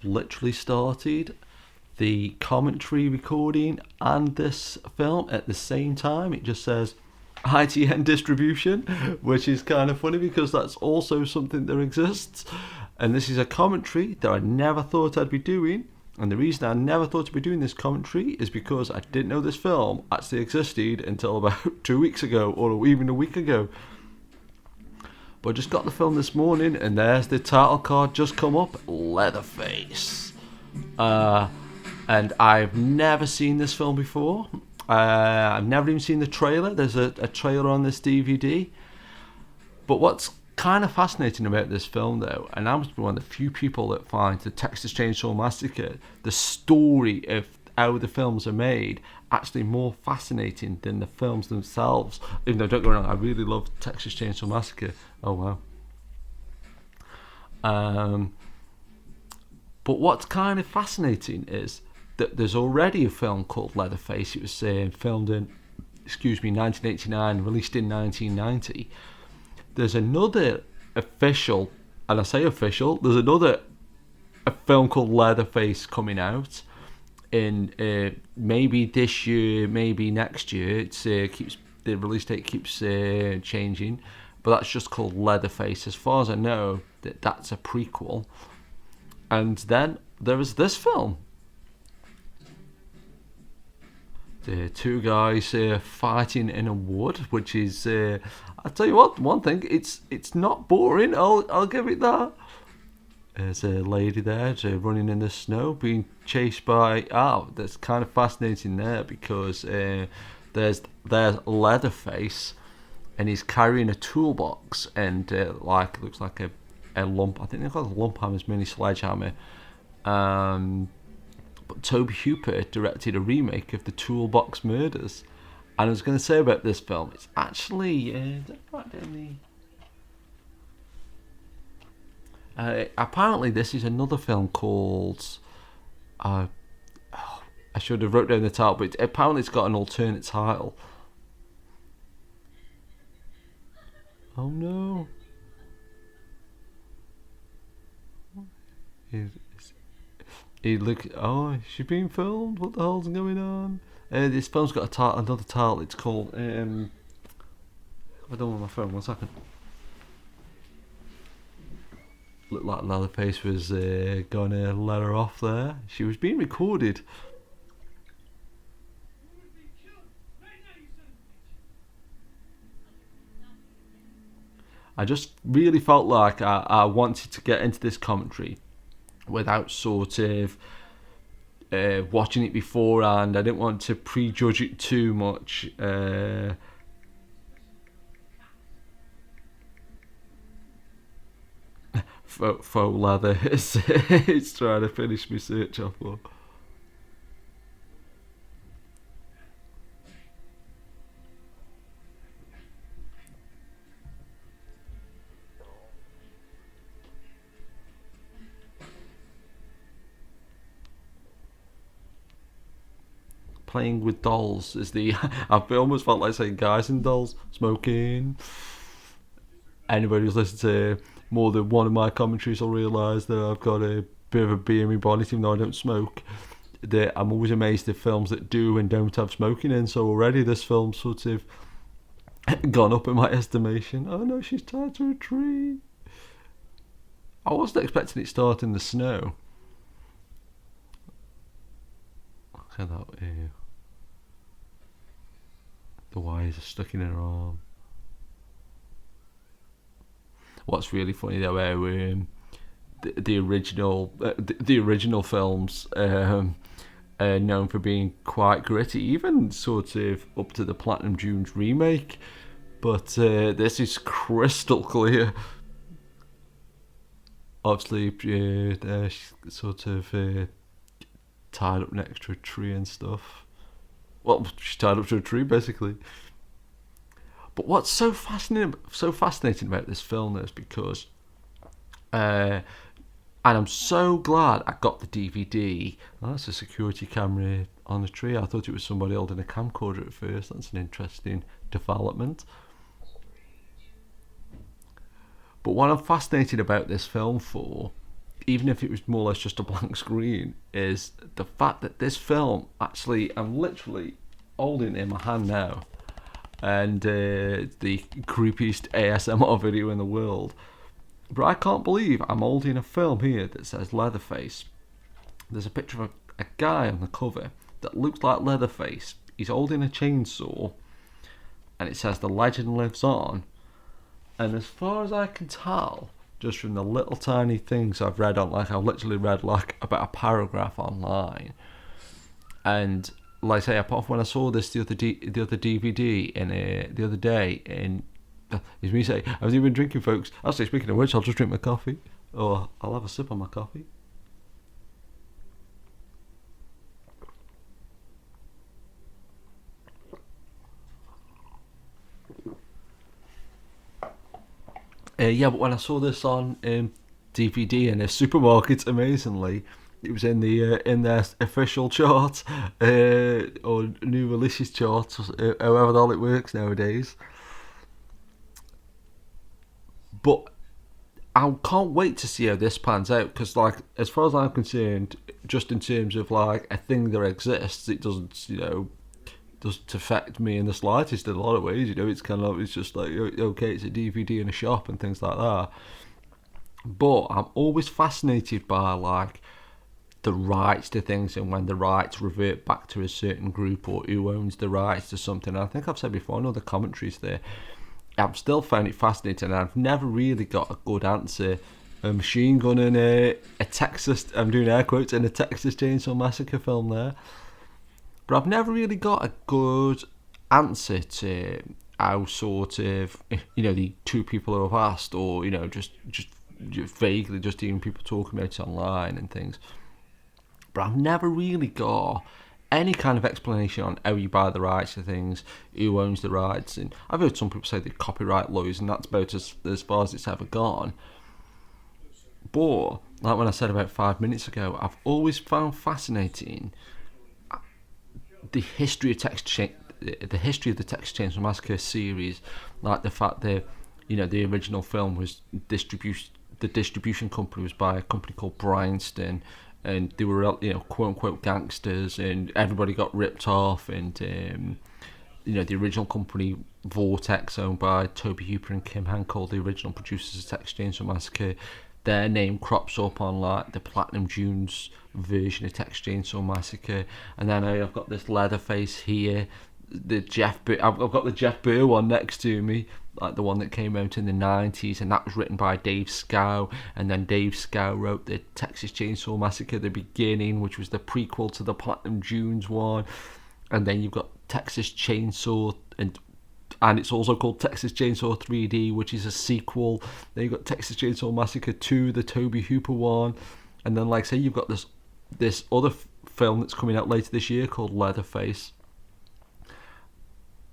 literally started the commentary recording and this film at the same time. It just says ITN distribution, which is kind of funny because that's also something that exists. And this is a commentary that I never thought I'd be doing. And the reason I never thought I'd be doing this commentary is because I didn't know this film actually existed until about 2 weeks ago, or even a week ago. But I just got the film this morning, and there's the title card just come up, Leatherface. And I've never seen this film before. I've never even seen the trailer. There's a trailer on this DVD. But what's kind of fascinating about this film, though, and I must be one of the few people that find the Texas Chainsaw Massacre, the story of how the films are made, actually more fascinating than the films themselves. Even though, don't get me wrong, I really love Texas Chainsaw Massacre. Oh wow. But what's kind of fascinating is that there's already a film called Leatherface. It was filmed in 1989, released in 1990. There's another official, and I say official, there's a film called Leatherface coming out in maybe this year, maybe next year. The release date keeps changing, but that's just called Leatherface. As far as I know, that's a prequel. And then there is this film. The two guys fighting in a wood, which is, I'll tell you what, one thing, it's not boring. I'll give it that. There's a lady there running in the snow, being chased by. That's kind of fascinating there because there's Leatherface, and he's carrying a toolbox and looks like a lump. I think they've got a lump hammer's mini sledgehammer. But Tobe Hooper directed a remake of the Toolbox Murders. And I was going to say about this film, it's actually apparently this is another film called I should have wrote down the title, but apparently it's got an alternate title. Oh no. She's being filmed? What the hell's going on? This film's got another title. It's called I don't want my phone, 1 second. Looked like Leatherface was going to let her off there. She was being recorded. I just really felt like I wanted to get into this commentary without sort of watching it beforehand. I didn't want to prejudge it too much. Faux leather it's trying to finish my search off. Playing with dolls is the I've almost felt like saying guys and dolls. Smoking. Anybody who's listened to more than one of my commentaries will realise that I've got a bit of a bee in my bonnet, even though I don't smoke. I'm always amazed at films that do and don't have smoking in, so already this film's sort of gone up in my estimation. Oh no, she's tied to a tree. I wasn't expecting it to start in the snow. Look at that. The wires are stuck in her arm. What's really funny though, the original films are known for being quite gritty, even sort of up to the Platinum Dunes remake. But this is crystal clear. Obviously, they're sort of tied up next to a tree and stuff. Well, she's tied up to a tree basically. But what's so fascinating about this film is because, and I'm so glad I got the DVD. Oh, that's a security camera on the tree. I thought it was somebody holding a camcorder at first. That's an interesting development. But what I'm fascinated about this film for even if it was more or less just a blank screen, is the fact that this film actually, I'm literally holding it in my hand now, and the creepiest ASMR video in the world. But I can't believe I'm holding a film here that says Leatherface. There's a picture of a guy on the cover that looks like Leatherface. He's holding a chainsaw, and it says the legend lives on. And as far as I can tell, just from the little tiny things I've read on, like I've literally read like about a paragraph online, and like I say, apart from when I saw this the other DVD in the other day, in as me say, I haven't even been drinking, folks. Actually, speaking of which, I'll just drink my coffee, or I'll have a sip on my coffee. Yeah, but when I saw this on DVD in a supermarket, amazingly, it was in their official chart, or new releases chart, however the hell it works nowadays. But I can't wait to see how this pans out, because, like, as far as I'm concerned, just in terms of like a thing that exists, it doesn't affect me in the slightest in a lot of ways. It's kind of, it's just like, okay, it's a DVD in a shop and things like that. But I'm always fascinated by like the rights to things, and when the rights revert back to a certain group, or who owns the rights to something. And I think I've said before, I know the commentaries there, I've still found it fascinating, and I've never really got a good answer. A machine gun in a Texas, I'm doing air quotes, in a Texas Chainsaw Massacre film there. But I've never really got a good answer to how sort of, the two people who have asked, or, just vaguely, just even people talking about it online and things. But I've never really got any kind of explanation on how you buy the rights to things, who owns the rights. And I've heard some people say they're copyright lawyers, and that's about as far as it's ever gone. But, like when I said about 5 minutes ago, I've always found fascinating the history of the Texas Chainsaw Massacre series, like the fact that the original film was the distribution company was by a company called Bryanston, and they were quote unquote gangsters, and everybody got ripped off, and the original company Vortex, owned by Tobe Hooper and Kim Henkel, the original producers of Texas Chainsaw Massacre, their name crops up on like the Platinum Dunes version of Texas Chainsaw Massacre. And then I've got this Leatherface here, I've got the Jeff Burr one next to me, like the one that came out in the 90s, and that was written by Dave Scow. And then Dave Scow wrote the Texas Chainsaw Massacre The Beginning, which was the prequel to the Platinum Dunes one. And then you've got Texas Chainsaw, and it's also called Texas Chainsaw 3D, which is a sequel. Then you've got Texas Chainsaw Massacre 2, the Tobe Hooper one. And then, like, say, you've got this other film that's coming out later this year called Leatherface.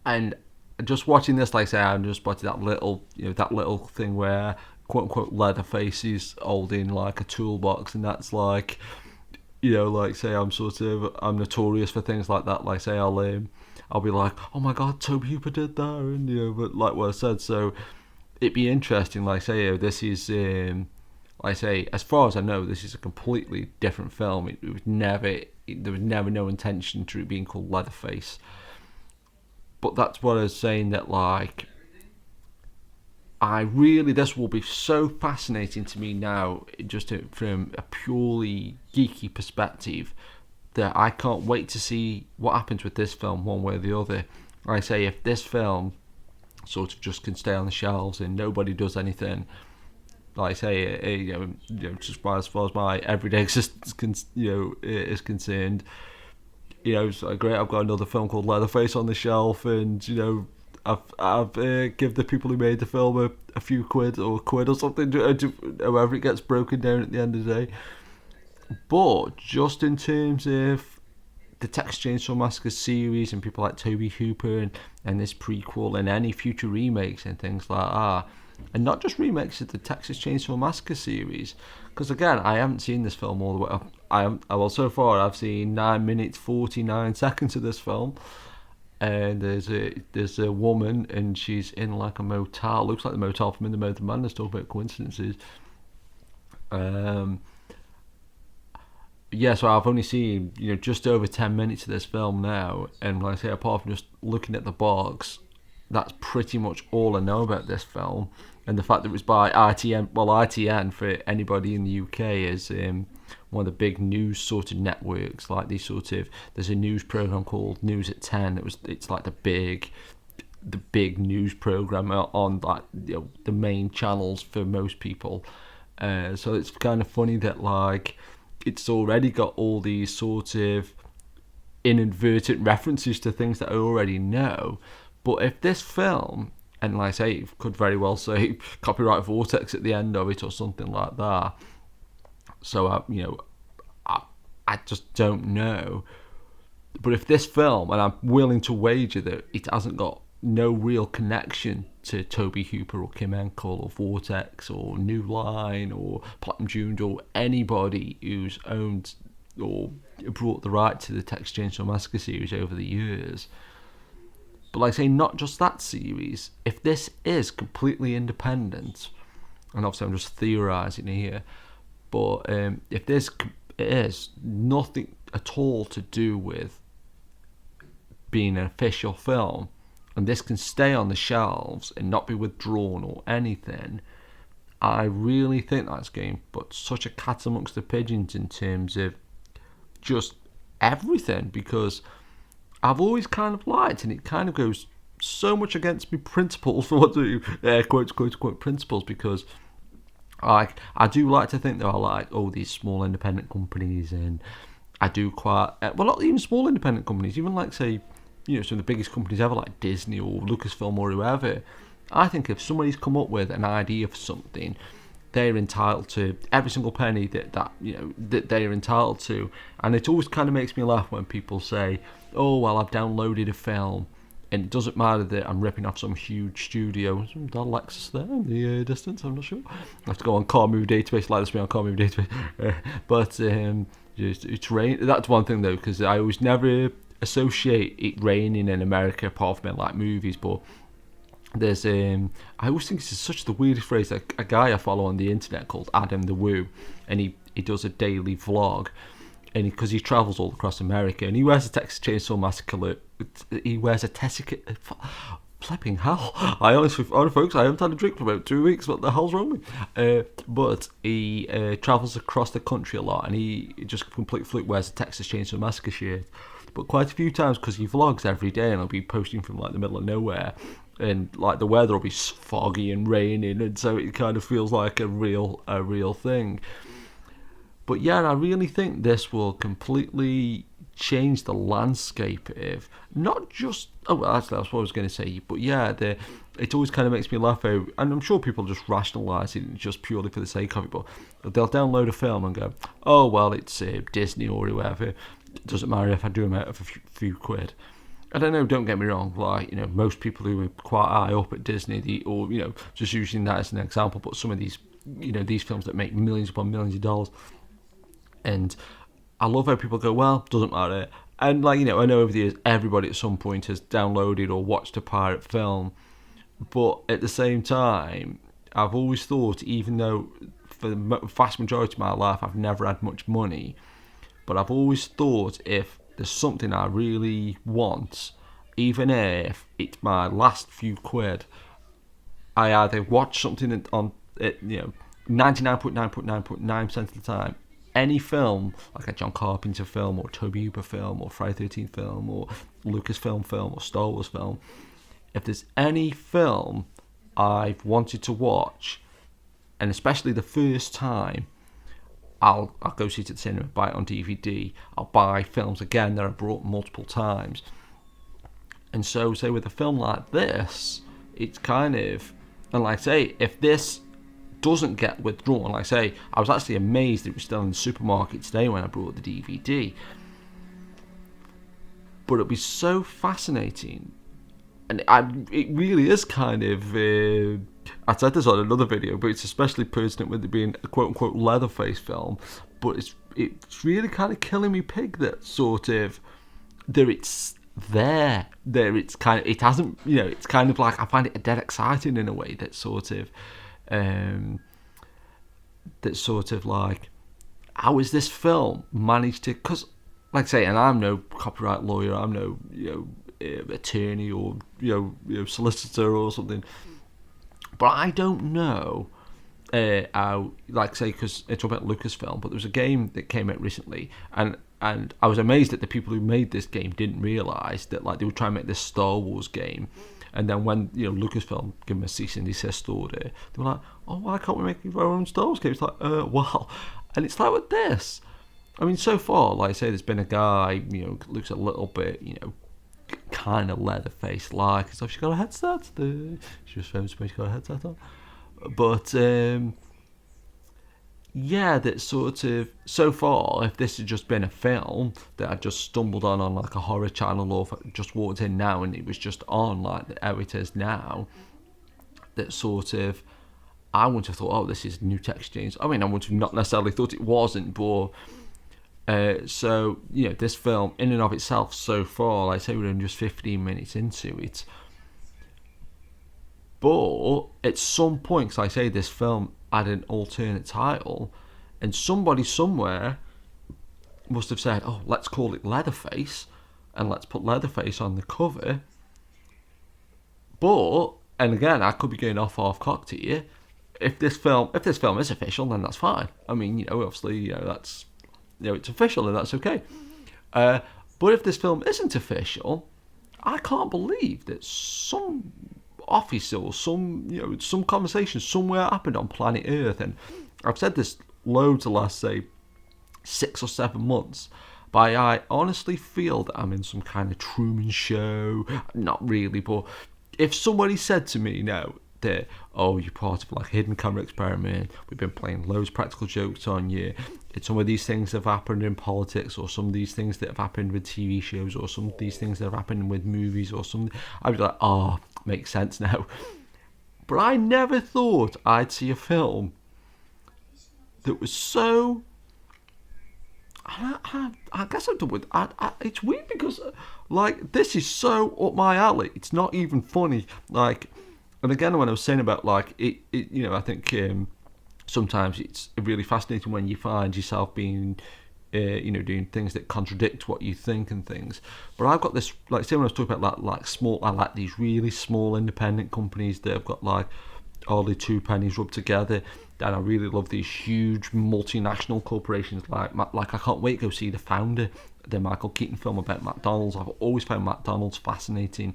And just watching this, like I say, I'm just watching that little thing where, quote unquote, Leatherface is holding like a toolbox, and that's like, like say I'm notorious for things like that. Like say I'll be like, oh my god, Tobe Hooper did that, and but like what I said, so it'd be interesting. Like say this is, like I say, as far as I know, this is a completely different film. There was never no intention to it being called Leatherface. But that's what I was saying, that like, this will be so fascinating to me now, just from a purely geeky perspective, that I can't wait to see what happens with this film one way or the other. Like I say, if this film sort of just can stay on the shelves and nobody does anything, like I say, just as far as my everyday existence is concerned, it's like, great, I've got another film called Leatherface on the shelf, and I've give the people who made the film a few quid or something, however it gets broken down at the end of the day. But just in terms of the Texas Chainsaw Massacre series and people like Tobe Hooper and this prequel and any future remakes and things like that, and not just remakes of the Texas Chainsaw Massacre series, because again, I haven't seen this film all the way up. Well, so far I've seen 9 minutes 49 seconds of this film, and there's a woman, and she's in like a motel. Looks like the motel from In the Mode of Madness, talking about coincidences. yeah, so I've only seen just over 10 minutes of this film now, and like I say, apart from just looking at the box, that's pretty much all I know about this film. And the fact that it was by ITN, well, ITN for anybody in the UK is one of the big news sort of networks. Like these sort of, there's a news program called News at 10. It's like the big news program on like the main channels for most people. So it's kind of funny that like it's already got all these sort of inadvertent references to things that I already know. But if this film, and like I say, it could very well say copyright Vortex at the end of it or something like that. So I just don't know. But if this film, and I'm willing to wager that it hasn't got no real connection to Toby Hooper or Kim Henkel or Vortex or New Line or Platinum Dunes or anybody who's owned or brought the right to the Texas Chainsaw Massacre series over the years. But like I say, not just that series. If this is completely independent, and obviously I'm just theorising here, but if this is nothing at all to do with being an official film, and this can stay on the shelves and not be withdrawn or anything, I really think that's going to put such a cat amongst the pigeons in terms of just everything, because I've always kind of liked, and it kind of goes so much against my principles, for what do quote unquote principles, because I do like to think there are like these small independent companies, and I do quite well, not even small independent companies, even like say some of the biggest companies ever, like Disney or Lucasfilm or whoever. I think if somebody's come up with an idea for something, they're entitled to every single penny that they're entitled to. And it always kind of makes me laugh when people say, oh well, I've downloaded a film and it doesn't matter that I'm ripping off some huge studio. That Lexus there in the distance, I'm not sure. I have to go on Car Movie Database, like this me on Car Movie Database. But it's rain. That's one thing though, because I always never associate it raining in America apart from in like movies. But there's I always think this is such the weirdest phrase. A guy I follow on the internet called Adam the Woo, and he does a daily vlog, and because he travels all across America, and he wears a Texas Chainsaw Massacre. He wears a Tessica. Flipping hell! Honestly, folks, I haven't had a drink for about 2 weeks. What the hell's wrong with me? But he travels across the country a lot, and he just completely fluke wears a Texas Chainsaw Massacre shirt. But quite a few times, because he vlogs every day, and he'll be posting from like the middle of nowhere, and like the weather will be foggy and raining, and so it kind of feels like a real thing. But yeah, I really think this will completely change the landscape of not just actually that's what I was going to say, but yeah, it always kind of makes me laugh out, and I'm sure people just rationalise it just purely for the sake of it, but they'll download a film and go, oh well, it's Disney or whoever, it doesn't matter if I do them out of a few quid. I don't know, don't get me wrong, like most people who are quite high up at Disney, or just using that as an example, but some of these these films that make millions upon millions of dollars, and I love how people go, well, doesn't matter. And like, I know over the years, everybody at some point has downloaded or watched a pirate film. But at the same time, I've always thought, even though for the vast majority of my life, I've never had much money, but I've always thought if there's something I really want, even if it's my last few quid, I either watch something on, 99.9% of the time, any film, like a John Carpenter film, or Toby Hooper film, or Friday the 13th film, or Lucasfilm film, or Star Wars film, if there's any film I've wanted to watch, and especially the first time, I'll go see it at the cinema, buy it on DVD. I'll buy films again that I've brought multiple times. And so, say with a film like this, it's kind of, and like I say, if this doesn't get withdrawn, like I say, I was actually amazed it was still in the supermarket today when I brought the DVD. But it'd be so fascinating, and it really is kind of, I said this on another video, but it's especially pertinent with it being a quote-unquote Leatherface film, but it's really kind of killing me pig that sort of, there it's kind of, it hasn't, it's kind of like, I find it dead exciting in a way that sort of like, how is this film managed to? Because, like I say, and I'm no copyright lawyer, I'm no attorney or solicitor or something, but I don't know how, like I say, because it's about Lucasfilm, but there was a game that came out recently, and I was amazed that the people who made this game didn't realise that like they were trying to make this Star Wars game. And then when Lucasfilm gave them a cease and desist order, they were like, "Oh, why can't we make our own Star Wars game?" It's like, well, and it's like with this. I mean, so far, like I say, there's been a guy, looks a little bit, kind of Leatherface like. So she's got a headset. She was famous when she got a headset on. But yeah, that sort of, so far, if this had just been a film that I just stumbled on like a horror channel, or if I just walked in now and it was just on like how it is now, that sort of, I wouldn't have thought, oh, this is new text change. I mean, I would have not necessarily thought it wasn't, but so this film in and of itself so far, like I say, we're only just 15 minutes into it, but at some point, cause I say this film had an alternate title, and somebody somewhere must have said, oh, let's call it Leatherface, and let's put Leatherface on the cover. But, and again, I could be going off half-cocked here, if this film is official, then that's fine. I mean, obviously, that's, it's official, and that's okay. But if this film isn't official, I can't believe that some office or some conversation somewhere happened on planet Earth, and I've said this loads the last, say, 6 or 7 months, but I honestly feel that I'm in some kind of Truman Show. Not really, but if somebody said to me now that, oh, you're part of like a hidden camera experiment, we've been playing loads of practical jokes on you, it's some of these things that have happened in politics, or some of these things that have happened with TV shows, or some of these things that have happened with movies, or something, I'd be like, oh, makes sense now. But I never thought I'd see a film that was so, I guess I'm done with, it's weird because like this is so up my alley, it's not even funny, like, and again, when I was saying about like it I think sometimes it's really fascinating when you find yourself being doing things that contradict what you think and things. But I've got this, like, say when I was talking about like small, I like these really small independent companies that have got like only 2 pennies rubbed together. Then I really love these huge multinational corporations like I can't wait to go see the founder, the Michael Keaton film about McDonald's. I've always found McDonald's fascinating,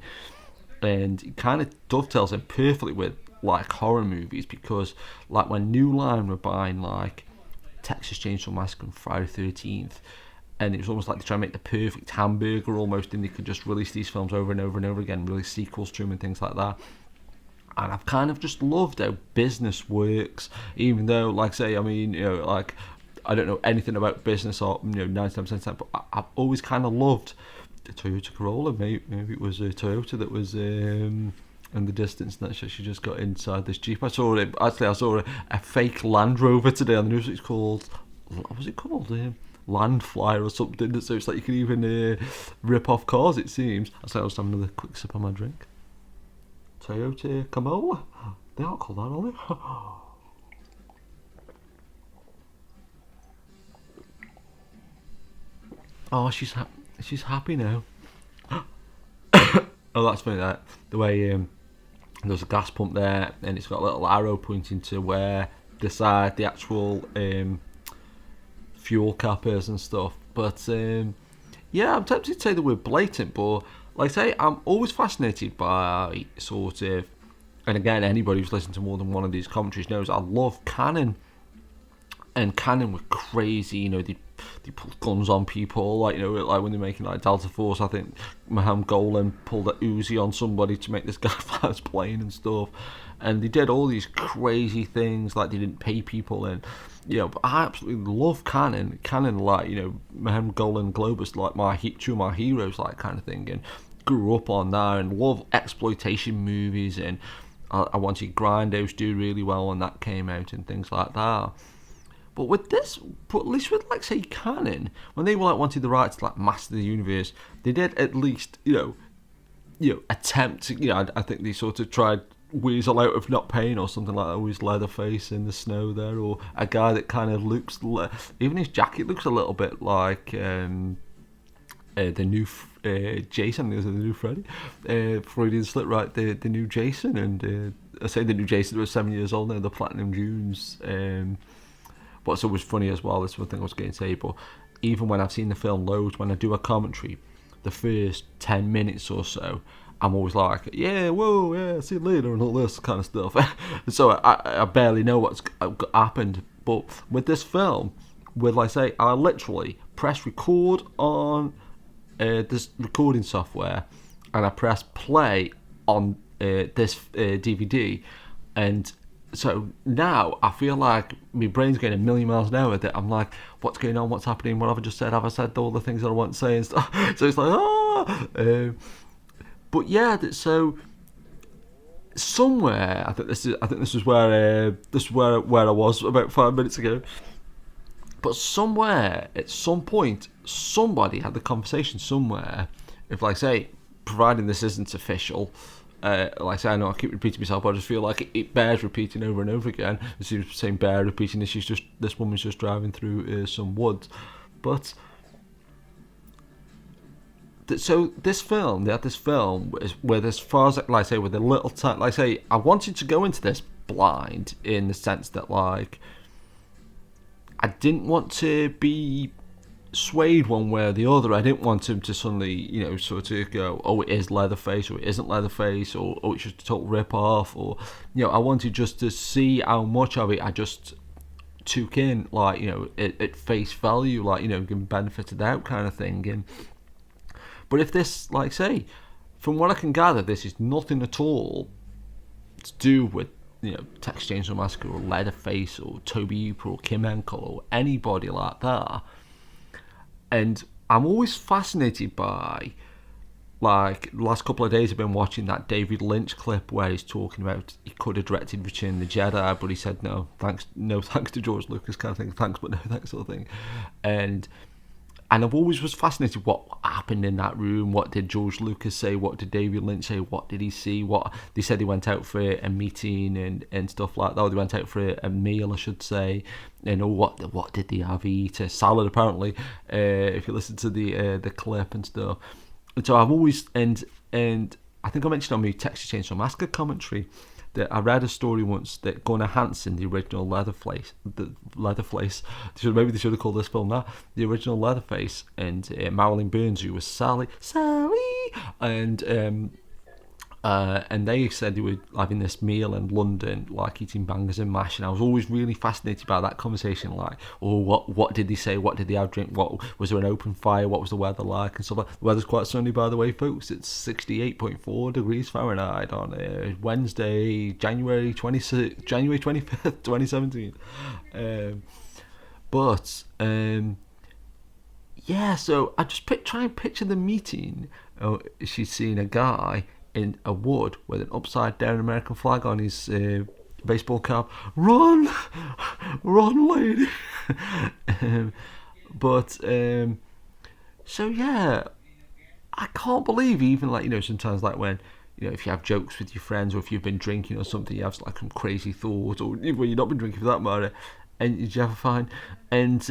and it kind of dovetails in perfectly with like horror movies, because like when New Line were buying like Texas Chainsaw Massacre and Friday the 13th, and it was almost like they try to make the perfect hamburger almost, and they could just release these films over and over and over again, release sequels to them and things like that. And I've kind of just loved how business works, even though, like, say, I mean, like, I don't know anything about business or 99%, but I've always kind of loved the Toyota Corolla. Maybe it was a Toyota that was in the distance, and that's she just got inside this Jeep. I saw a fake Land Rover today on the news. It's called, what was it called? Land Flyer or something. So it's like you can even rip off cars, it seems. I was having another quick sip on my drink. Toyota Commando? They aren't called that, are they? Oh, she's happy now. Oh, that's funny, that the way there's a gas pump there, and it's got a little arrow pointing to where the actual fuel cap is and stuff. But yeah, I'm tempted to say the word blatant, but like I say, I'm always fascinated by sort of, and again, anybody who's listened to more than one of these commentaries knows I love Cannon, and Cannon were crazy. They pulled guns on people, like like when they're making like Delta Force. I think Maham Golan pulled a Uzi on somebody to make this guy fly his plane and stuff, and they did all these crazy things, like they didn't pay people, and but I absolutely love Cannon, like Maham Golan, Globus, like two of my heroes, like kind of thing, and grew up on that, and love exploitation movies, and I wanted Grindhouse do really well when that came out and things like that. But with this, at least with like say Cannon, when they were like wanted the rights to like master the universe, they did at least attempt to, I think they sort of tried weasel out of not paying or something like that, always Leatherface in the snow there, or a guy that kind of looks, even his jacket looks a little bit like the new Jason, the new Freddy, Freudian slip, right, the new Jason, and I say the new Jason was 7 years old now, the Platinum Dunes. What's always funny as well, this is one thing I was going to say, but even when I've seen the film loads, when I do a commentary, the first 10 minutes or so, I'm always like, yeah, whoa, yeah, see you later, and all this kind of stuff. So I barely know what's happened. But with this film, like I say, I literally press record on this recording software, and I press play on this DVD, and so now I feel like my brain's going a million miles an hour. That I'm like, what's going on? What's happening? What have I just said? Have I said all the things that I want to say and stuff? So it's like, but yeah. So somewhere, I think this is where I was about 5 minutes ago. But somewhere, at some point, somebody had the conversation somewhere. If, like, say, providing this isn't official. Like I say, I know I keep repeating myself, but I just feel like it bears repeating over and over again. It seems the same bear repeating this woman's just driving through some woods. But so this film, they had this film with, as far as, like I say, with a little time, like I say, I wanted to go into this blind in the sense that, like, I didn't want to be swayed one way or the other. I didn't want him to suddenly, sort of go, oh, it is Leatherface, or it isn't Leatherface, or oh, it's just a total rip-off, or, I wanted just to see how much of it I just took in, like, at face value, like, giving benefit of the doubt kind of thing. But if this, like, say, from what I can gather, this is nothing at all to do with, Texas Chainsaw Massacre, or Leatherface, or Toby Hooper, or Kim Henkel, or anybody like that. And I'm always fascinated by, like, the last couple of days I've been watching that David Lynch clip where he's talking about he could have directed Return of the Jedi, but he said no thanks to George Lucas kind of thing, thanks but no thanks sort of thing. And I've always was fascinated what happened in that room. What did George Lucas say? What did David Lynch say? What did he see? What they said, he went out for a meeting and stuff like that. Or they went out for a meal, I should say. What did they have? Eat a salad, apparently. If you listen to the clip and stuff. And so I've always and I think I mentioned on my Texas Chainsaw Massacre commentary that I read a story once that Gunnar Hansen, the original Leatherface, maybe they should have called this film that, the original Leatherface, and Marilyn Burns, who was Sally, and they said they were having this meal in London, like eating bangers and mash, and I was always really fascinated by that conversation, like, what did they say, what did they have drink, what was there an open fire, what was the weather like, and stuff like that. The weather's quite sunny, by the way, folks. It's 68.4 degrees Fahrenheit on Wednesday, January 25th, 2017. Yeah, so I just try and picture the meeting. She's seen a guy in a wood with an upside down American flag on his baseball cap. Run lady. So yeah, I can't believe, even, like, sometimes, like, when if you have jokes with your friends, or if you've been drinking or something, you have, like, some crazy thoughts, or when you've not been drinking for that matter, and you have a fine, and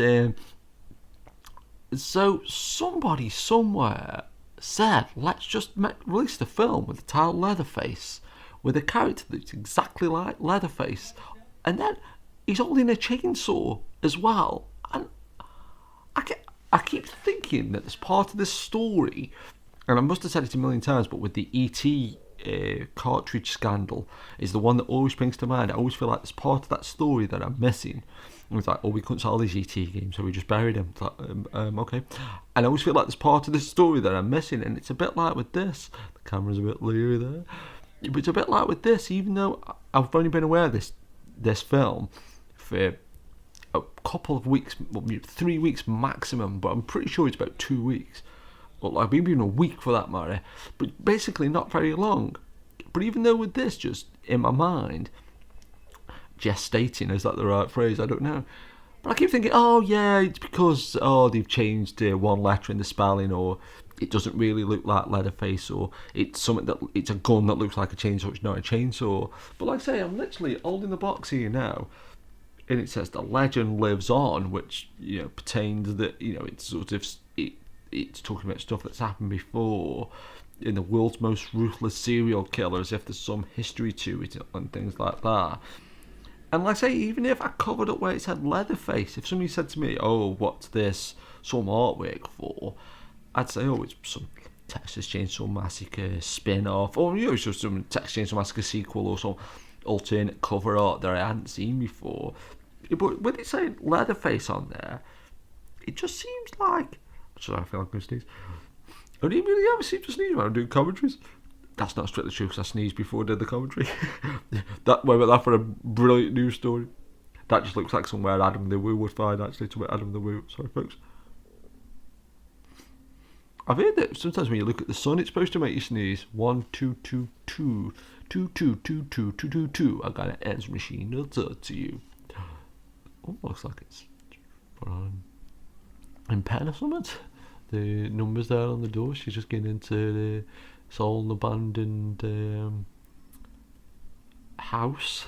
so somebody somewhere said, let's just release the film with the title Leatherface, with a character that's exactly like Leatherface, and then he's holding a chainsaw as well. And I keep thinking that there's part of this story, and I must have said it a million times, but with the E.T. Cartridge scandal is the one that always springs to mind. I always feel like there's part of that story that I'm missing. And it's like, we couldn't sell these ET games, so we just buried them. It's like, okay. And I always feel like there's part of this story that I'm missing, and it's a bit like with this. The camera's a bit leery there. But it's a bit like with this, even though I've only been aware of this film for a couple of weeks, 3 weeks maximum, but I'm pretty sure it's about 2 weeks. Or like maybe even a week for that matter. But basically not very long. But even though with this, just in my mind, gestating, is that the right phrase? I don't know. But I keep thinking, oh yeah, it's because they've changed one letter in the spelling, or it doesn't really look like Leatherface, or it's something that it's a gun that looks like a chainsaw. It's not a chainsaw. But like I say, I'm literally holding the box here now, and it says the legend lives on, which pertains that it's sort of it's talking about stuff that's happened before in the world's most ruthless serial killer, as if there's some history to it and things like that. And like I say, even if I covered up where it said Leatherface, if somebody said to me, "Oh, what's this? Some artwork for?" I'd say, "Oh, it's some Texas Chainsaw Massacre spin-off, or it's just some Texas Chainsaw Massacre sequel, or some alternate cover art that I hadn't seen before." But when it's saying Leatherface on there, it just seems like... Sorry, I feel like I'm going to sneeze. I don't really ever seem to sneeze when I'm doing commentaries. That's not strictly true, because I sneezed before I did the commentary. That for a brilliant news story. That just looks like somewhere Adam the Woo would find, actually, to where Adam the Woo. Sorry, folks. I've heard that sometimes when you look at the sun, it's supposed to make you sneeze. 1, 2, 2, 2, 2, 2, 2, 2, 2, 2, 2. I got an answer machine. No talk to you. Oh, looks like it's in pen or something. The numbers there on the door. She's just getting into this old abandoned house.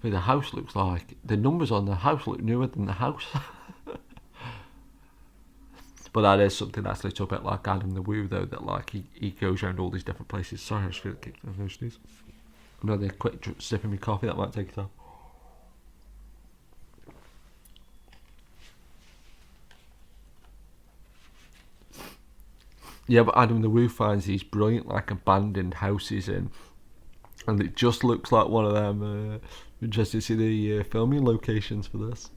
I mean, the house looks like the numbers on the house look newer than the house. But that is something that's a little bit like Adam the Woo, though, that like he goes around all these different places. Sorry, I just feel like I've no sneeze. Another quick sip of my coffee, that might take it off. Yeah, but Adam the Woo finds these brilliant, like, abandoned houses and it just looks like one of them. Interested to see the filming locations for this.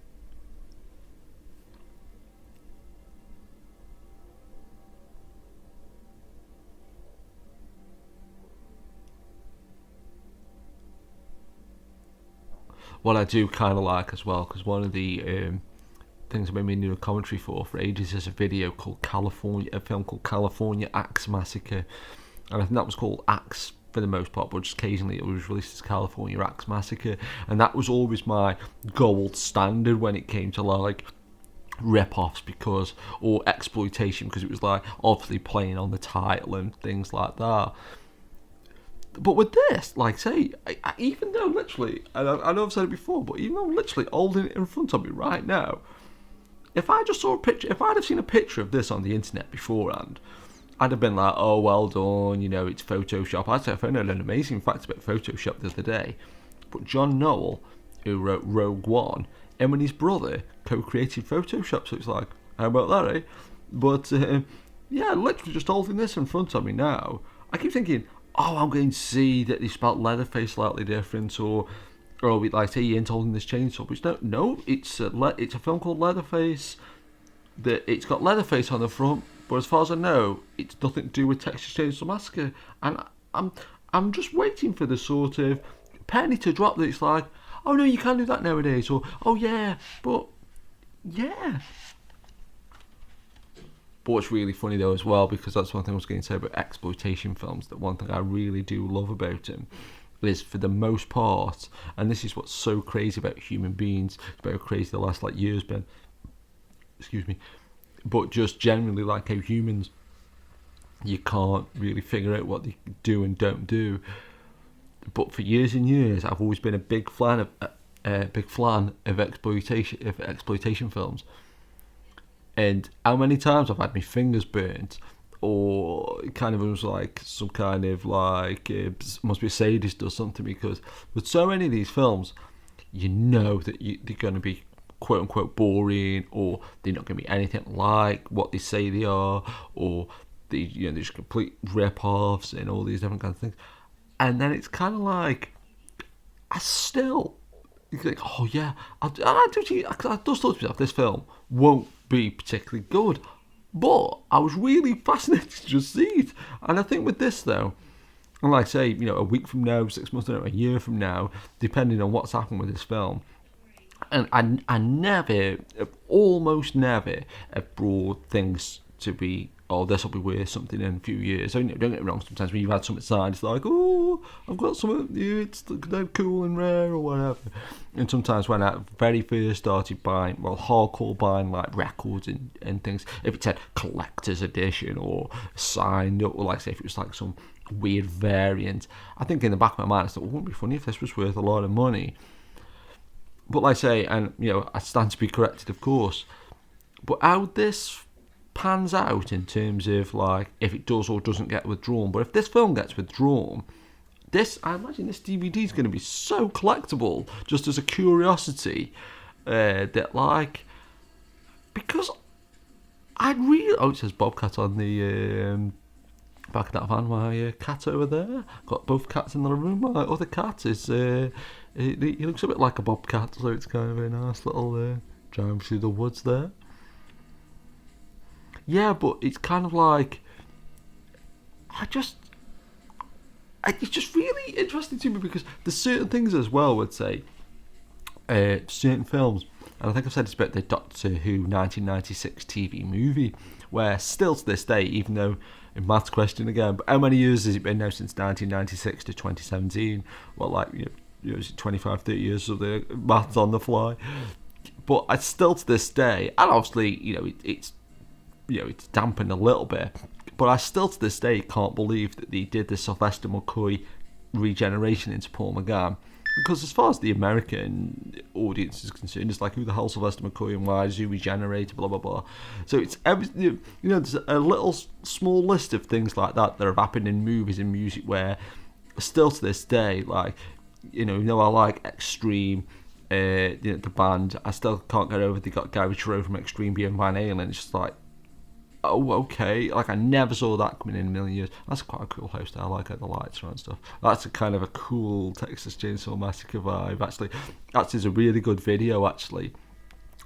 What I do kind of like as well, because one of the things I've been meaning to do a commentary for ages is a video called a film called California Axe Massacre, and I think that was called Axe for the most part, but just occasionally it was released as California Axe Massacre, and that was always my gold standard when it came to like rip-offs or exploitation, because it was like obviously playing on the title and things like that. But with this, like say, even though literally, and I know I've said it before, but even though I'm literally holding it in front of me right now, if I just saw a picture, if I'd have seen a picture of this on the internet beforehand, I'd have been like, "Oh, well done, it's Photoshop." I found out an amazing fact about Photoshop the other day. But John Noel, who wrote Rogue One, him and his brother co-created Photoshop, so it's like, how about that, eh? But yeah, literally just holding this in front of me now, I keep thinking, oh, I'm going to see that they spelled Leatherface slightly different, or like say he ain't holding this chainsaw. But no, it's a film called Leatherface. That it's got Leatherface on the front, but as far as I know, it's nothing to do with Texas Chainsaw Massacre. And I'm just waiting for the sort of penny to drop that it's like, oh no, you can't do that nowadays, or oh yeah, but yeah. But what's really funny though as well, because that's one thing I was going to say about exploitation films, that one thing I really do love about them is, for the most part, and this is what's so crazy about human beings, it's about how crazy the last year's been, excuse me, but just generally like how humans, you can't really figure out what they do and don't do. But for years and years, I've always been a big fan of exploitation films. And how many times I've had my fingers burnt, or kind of it was like some kind of like must be a sadist or something, because with so many of these films, that they're going to be quote unquote boring, or they're not going to be anything like what they say they are, or they're just complete rip-offs and all these different kinds of things. And then it's kind of like, I still, you think, oh yeah, I just thought to myself, this film won't be particularly good, but I was really fascinated to just see it. And I think with this though, and like I say, a week from now, 6 months, a year from now, depending on what's happened with this film, and I almost never have brought things to be oh, this will be worth something in a few years. Don't get me wrong, sometimes when you've had something signed, it's like, oh, I've got something new, it's cool and rare or whatever. And sometimes when I very first started buying, well, hardcore buying like records and things, if it said collector's edition or signed up, or like say if it was like some weird variant, I think in the back of my mind I thought, wouldn't it be funny if this was worth a lot of money? But like I say, and I stand to be corrected, of course, but how this pans out in terms of like if it does or doesn't get withdrawn, but if this film gets withdrawn, I imagine this DVD is going to be so collectible just as a curiosity, that like, because I'd really, it says Bobcat on the back of that van. My cat over there, got both cats in the room. My other cat is he looks a bit like a bobcat, so it's kind of a nice little drive through the woods there. Yeah, but it's kind of like, it's just really interesting to me because there's certain things as well, would say, certain films, and I think I've said this about the Doctor Who 1996 TV movie, where still to this day, even though, in Matt's question again, but how many years has it been now since 1996 to 2017? Well, like, is it 25, 30 years of the maths on the fly? But I still to this day, and obviously, it's dampened a little bit, but I still to this day can't believe that they did the Sylvester McCoy regeneration into Paul McGann, because as far as the American audience is concerned, it's like, who the hell is Sylvester McCoy and why is he regenerated, blah blah blah. So it's there's a little small list of things like that have happened in movies and music where still to this day, like, I like Extreme, the band, I still can't get over they got Gary Cherone from Extreme being Van Halen. It's just like, oh, okay, like I never saw that coming in a million years. That's quite a cool house there. I like how the lights are and stuff. That's a kind of a cool Texas Chainsaw Massacre vibe. Actually, that's a really good video, actually.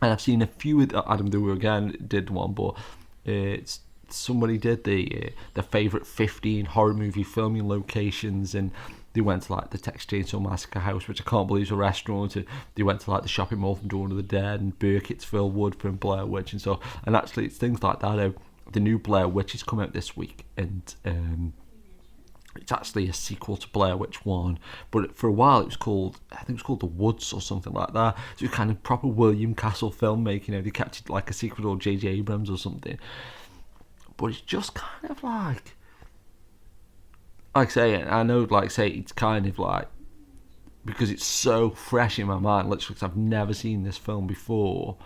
And I've seen a few of Adam Dewar again did one, but it's somebody did the favourite 15 horror movie filming locations, and they went to like the Texas Chainsaw Massacre house, which I can't believe is a restaurant, and they went to like the shopping mall from Dawn of the Dead and Burkittsville Wood from Blair Witch and stuff. And actually it's things like that. The new Blair Witch has come out this week, and it's actually a sequel to Blair Witch 1, but for a while I think it was called The Woods or something like that. So it was kind of proper William Castle filmmaking. They kept it like a sequel to J.J. Abrams or something. But it's just kind of like I say, I know, like say, it's kind of like, because it's so fresh in my mind, literally, because I've never seen this film before.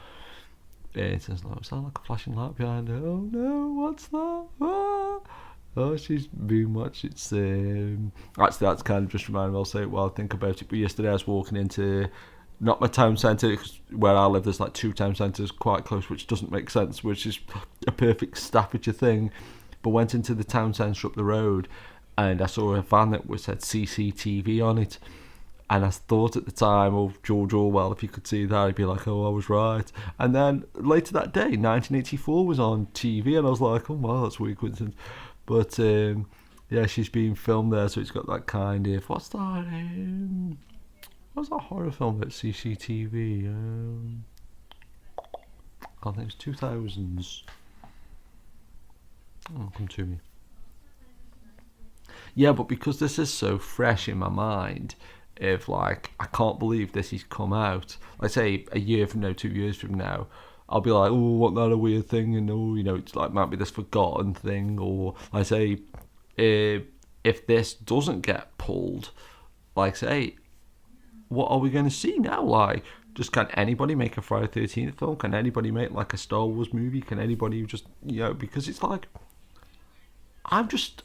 It says, like, sound like a flashing light behind her. Oh no, what's that? Ah! Oh, she's being much. It's actually, that's kind of just reminded me. I'll say it while I think about it. But yesterday I was walking into, not my town centre, where I live, there's like 2 town centres quite close, which doesn't make sense, which is a perfect Staffordshire thing. But went into the town centre up the road, and I saw a van that said CCTV on it. And I thought at the time, oh, George Orwell, if you could see that, he'd be like, oh, I was right. And then later that day, 1984 was on TV, and I was like, oh, wow, that's a weird coincidence. But, yeah, she's being filmed there, so it's got that kind of, what's that horror film at CCTV? I think it's 2000s. Oh, come to me. Yeah, but because this is so fresh in my mind, if like, I can't believe this has come out, like say a year from now, 2 years from now, I'll be like, oh, wasn't that a weird thing? And oh, it's like, might be this forgotten thing. Or I say, if this doesn't get pulled, like say, what are we going to see now? Like, just can anybody make a Friday 13th film? Can anybody make like a Star Wars movie? Can anybody just, because it's like, I'm just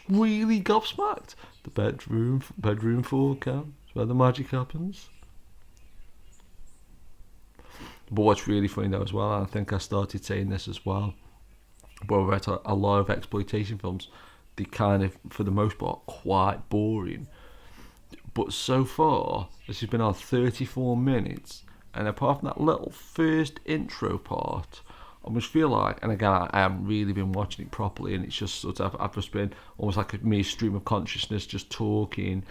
really gobsmacked. The bedroom forecast, where the magic happens. But what's really funny though as well, and I think I started saying this as well, but we're at a lot of exploitation films, they kind of, for the most part, quite boring. But so far, this has been on 34 minutes, and apart from that little first intro part, I almost feel like, and again, I haven't really been watching it properly, and it's just sort of, I've just been almost like a mere stream of consciousness, just talking,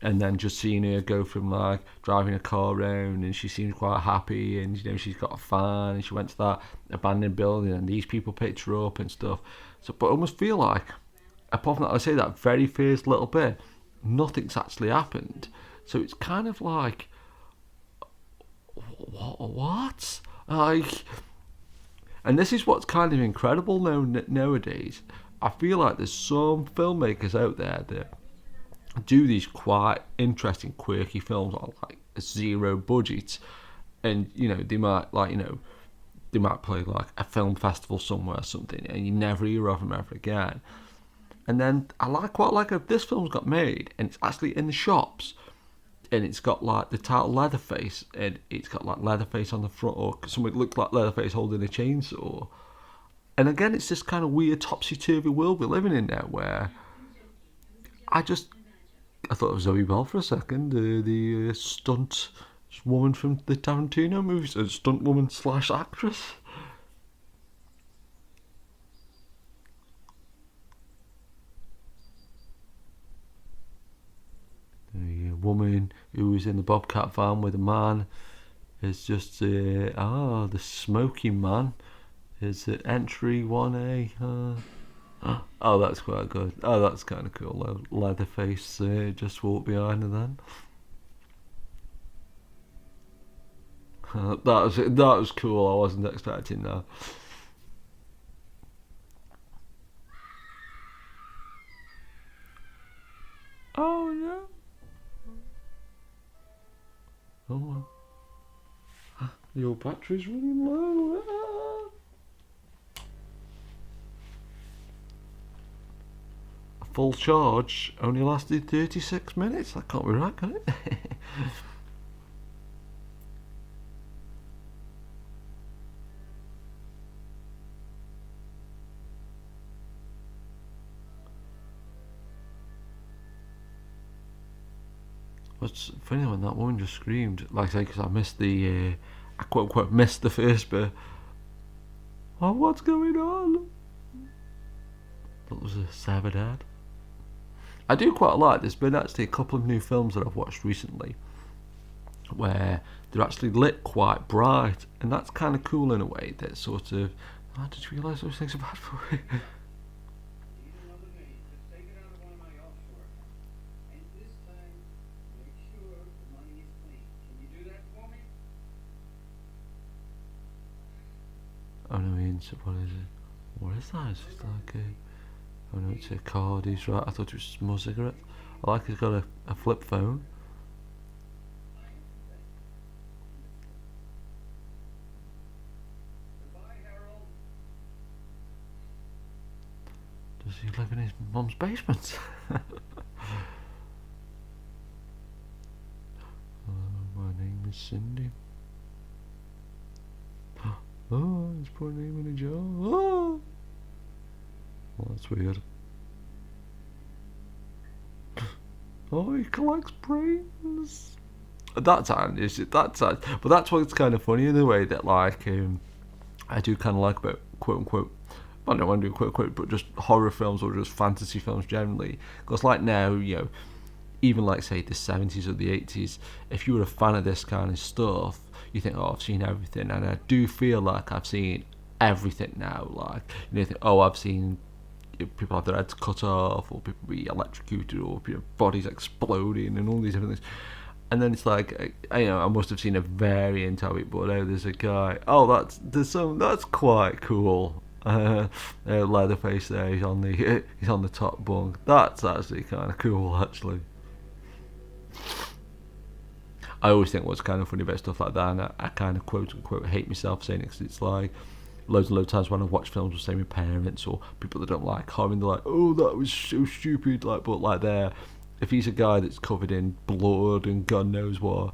and then just seeing her go from like driving a car around, and she seems quite happy, and she's got a fan, and she went to that abandoned building, and these people picked her up and stuff. So, but I almost feel like, apart from that, I say that very first little bit, nothing's actually happened. So it's kind of like, what? Like, and this is what's kind of incredible nowadays. I feel like there's some filmmakers out there that do these quite interesting, quirky films on like a zero budget, and they might they might play like a film festival somewhere or something, and you never hear of them ever again. And then I quite like if this film's got made and it's actually in the shops, and it's got like the title Leatherface, and it's got like Leatherface on the front, or something looked like Leatherface holding a chainsaw. And again, it's this kind of weird topsy-turvy world we're living in now, where I thought it was Zoe Bell for a second, the stunt woman from the Tarantino movies, a stunt woman / actress. The woman who was in the Bobcat van with a man is just the smoking man is entry 1A. Oh, that's quite good. Oh, that's kind of cool. Leatherface just walked behind her then. That was cool. I wasn't expecting that. Oh no. Oh well. Your battery's running low. A full charge only lasted 36 minutes. That can't be right, can it? What's funny when that woman just screamed, like I say, because I missed I quote unquote missed the first bit. Oh, what's going on? That was a severed head. I do quite like. There's been actually a couple of new films that I've watched recently where they're actually lit quite bright, and that's kind of cool in a way. That sort of, oh, did you realise those things are bad for you? Oh no, what is it? What is that? It's just like oh no, it's a card. He's right. I thought it was more cigarettes. I like he's got a flip phone. Does he live in his mum's basement? My name is Cindy. Oh, his poor name in a jar. Oh, well, that's weird. Oh, he collects brains. That's but that's what's kind of funny in the way that like I do kind of like about quote unquote. I don't want to do quote unquote, but just horror films or just fantasy films generally. Because like now, even like say the 70s or the 80s, if you were a fan of this kind of stuff, you think, oh, I've seen everything, and I do feel like I've seen everything now. Like, you think, oh, I've seen people have their heads cut off, or people be electrocuted, or bodies exploding, and all these different things. And then it's like, I must have seen a variant of it, but there's a guy. Oh, that's quite cool. Leatherface there. He's on the top bunk. That's actually kind of cool, actually. I always think what's kind of funny about stuff like that, and I kind of quote unquote hate myself saying it, because it's like loads and loads of times when I watch films with say my parents or people that don't like horror, and they're like, oh, that was so stupid, like, but like if he's a guy that's covered in blood and God knows what,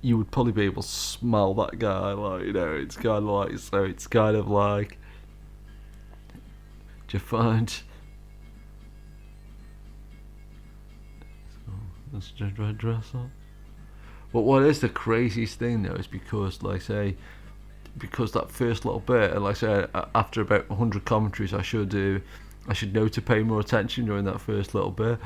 you would probably be able to smell that guy, like, it's kind of like, so it's kind of like, do you find, let's just dress up. But what is the craziest thing though is because that first little bit, and like I say, after about 100 commentaries I should know to pay more attention during that first little bit.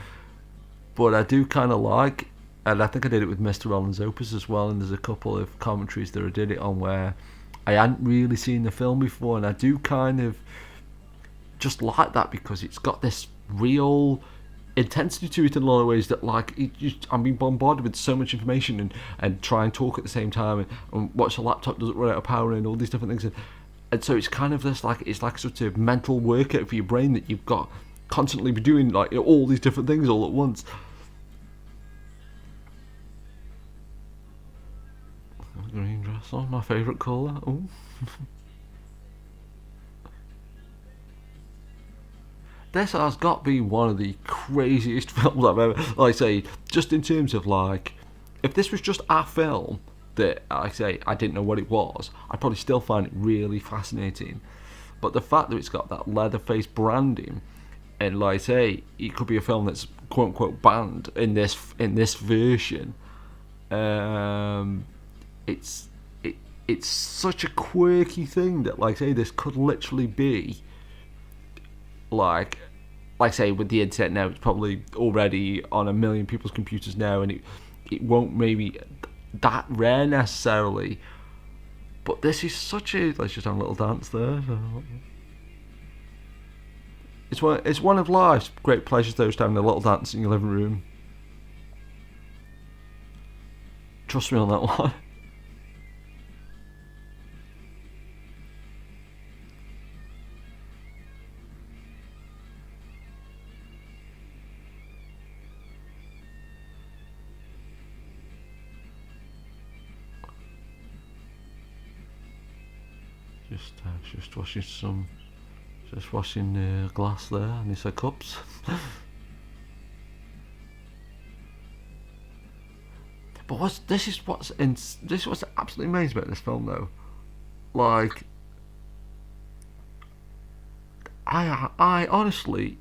But I do kind of like, and I think I did it with Mr. Ellen's Opus as well, and there's a couple of commentaries that I did it on where I hadn't really seen the film before, and I do kind of just like that because it's got this real intensity to it in a lot of ways that, like, I'm being bombarded with so much information and try and talk at the same time and watch the laptop doesn't run out of power and all these different things, and so it's kind of this, like, it's like sort of mental workout for your brain that you've got constantly be doing, like, all these different things all at once. Green dress on, my favourite colour. Ooh. This has got to be one of the craziest films I've ever, like I say, just in terms of, like, if this was just a film that, like I say, I didn't know what it was, I'd probably still find it really fascinating. But the fact that it's got that Leatherface branding, and, like I say, it could be a film that's quote unquote banned in this version. It's such a quirky thing that, like I say, this could literally be like I say, with the internet now, it's probably already on a million people's computers now, and it won't maybe that rare necessarily. But this is such a, let's just have a little dance there. It's one of life's great pleasures, though, just having a little dance in your living room. Trust me on that one. Just washing glass there, and these are cups. But this is what's absolutely amazing about this film, though. Like, I honestly